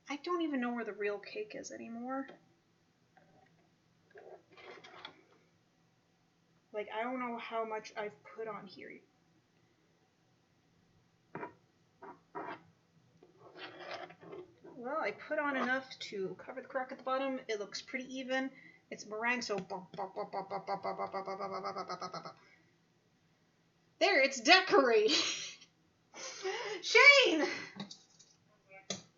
[SPEAKER 1] I don't even know where the real cake is anymore. Like, I don't know how much I've put on here. Well, I put on enough to cover the crack at the bottom. It looks pretty even. It's meringue, so... There, it's decorated! Shane!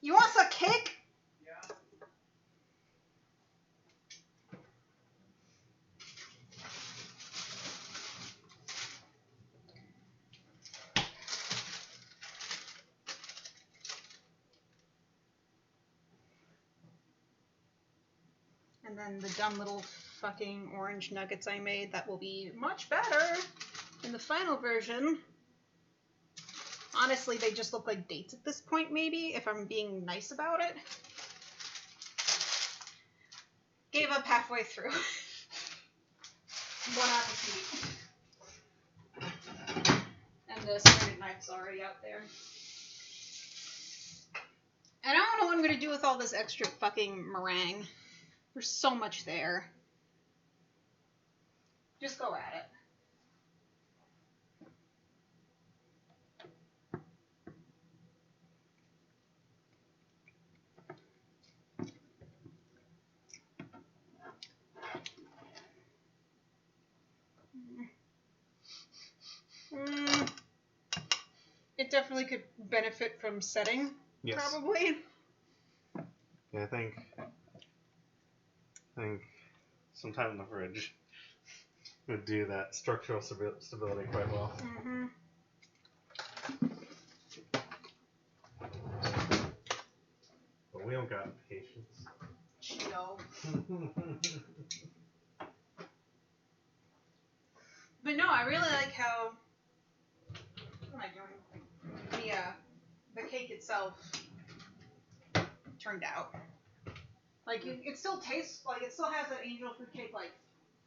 [SPEAKER 1] You want some cake?
[SPEAKER 2] Yeah.
[SPEAKER 1] And then the dumb little fucking orange nuggets I made that will be much better in the final version. Honestly, they just look like dates at this point, maybe, if I'm being nice about it. Gave up halfway through. Bon appetit. And the serrated knife's already out there. And I don't know what I'm going to do with all this extra fucking meringue. There's so much there. Just go at it. It definitely could benefit from setting,
[SPEAKER 3] Yes.
[SPEAKER 1] probably.
[SPEAKER 3] Yeah, I think sometime in the fridge would do that structural stability quite well.
[SPEAKER 1] Mm-hmm.
[SPEAKER 3] But we don't got patience.
[SPEAKER 1] No. But no, I really like how... What am I doing? The cake itself turned out. Like, it still tastes like, it still has that angel food cake, like,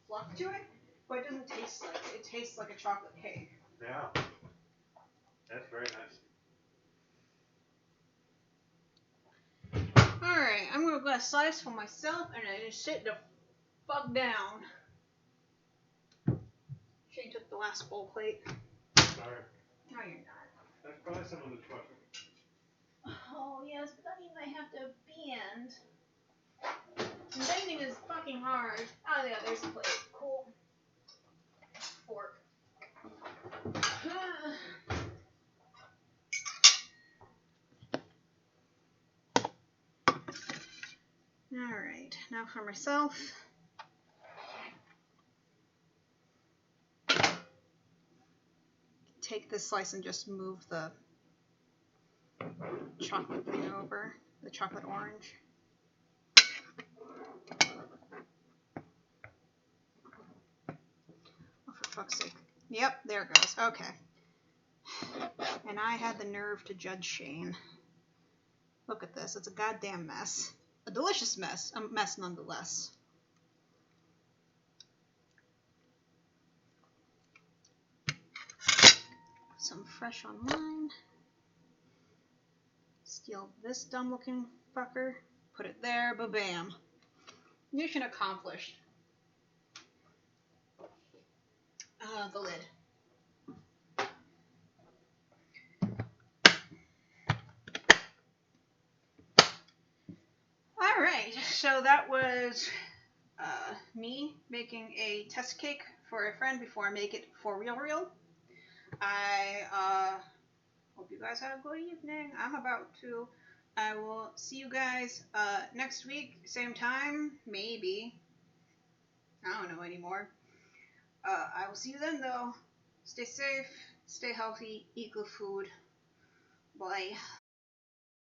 [SPEAKER 1] fluff to it, but it doesn't taste like it. It tastes like a chocolate cake.
[SPEAKER 3] Yeah. That's very nice.
[SPEAKER 1] Alright, I'm gonna get a slice for myself, and I just sit the fuck down. Shane took the last bowl plate.
[SPEAKER 3] Sorry.
[SPEAKER 1] No, you're not.
[SPEAKER 3] That's probably some of the chocolate.
[SPEAKER 1] Oh, yes, but that means I have to bend. And bending is fucking hard. Oh, yeah, there's a plate. Cool. Fork. Alright, now for myself. Take this slice and just move the chocolate thing over, the chocolate orange. Oh, for fuck's sake. Yep, there it goes. Okay. And I had the nerve to judge Shane. Look at this. It's a goddamn mess. A delicious mess. A mess nonetheless. Some fresh on mine. Steal this dumb looking fucker. Put it there. Ba-bam. Mission accomplished. The lid. Alright, so that was me making a test cake for a friend before I make it for real. I hope you guys have a good evening. I'm about to. I will see you guys next week, same time, maybe. I don't know anymore. I will see you then, though. Stay safe, stay healthy, eat good food. Bye.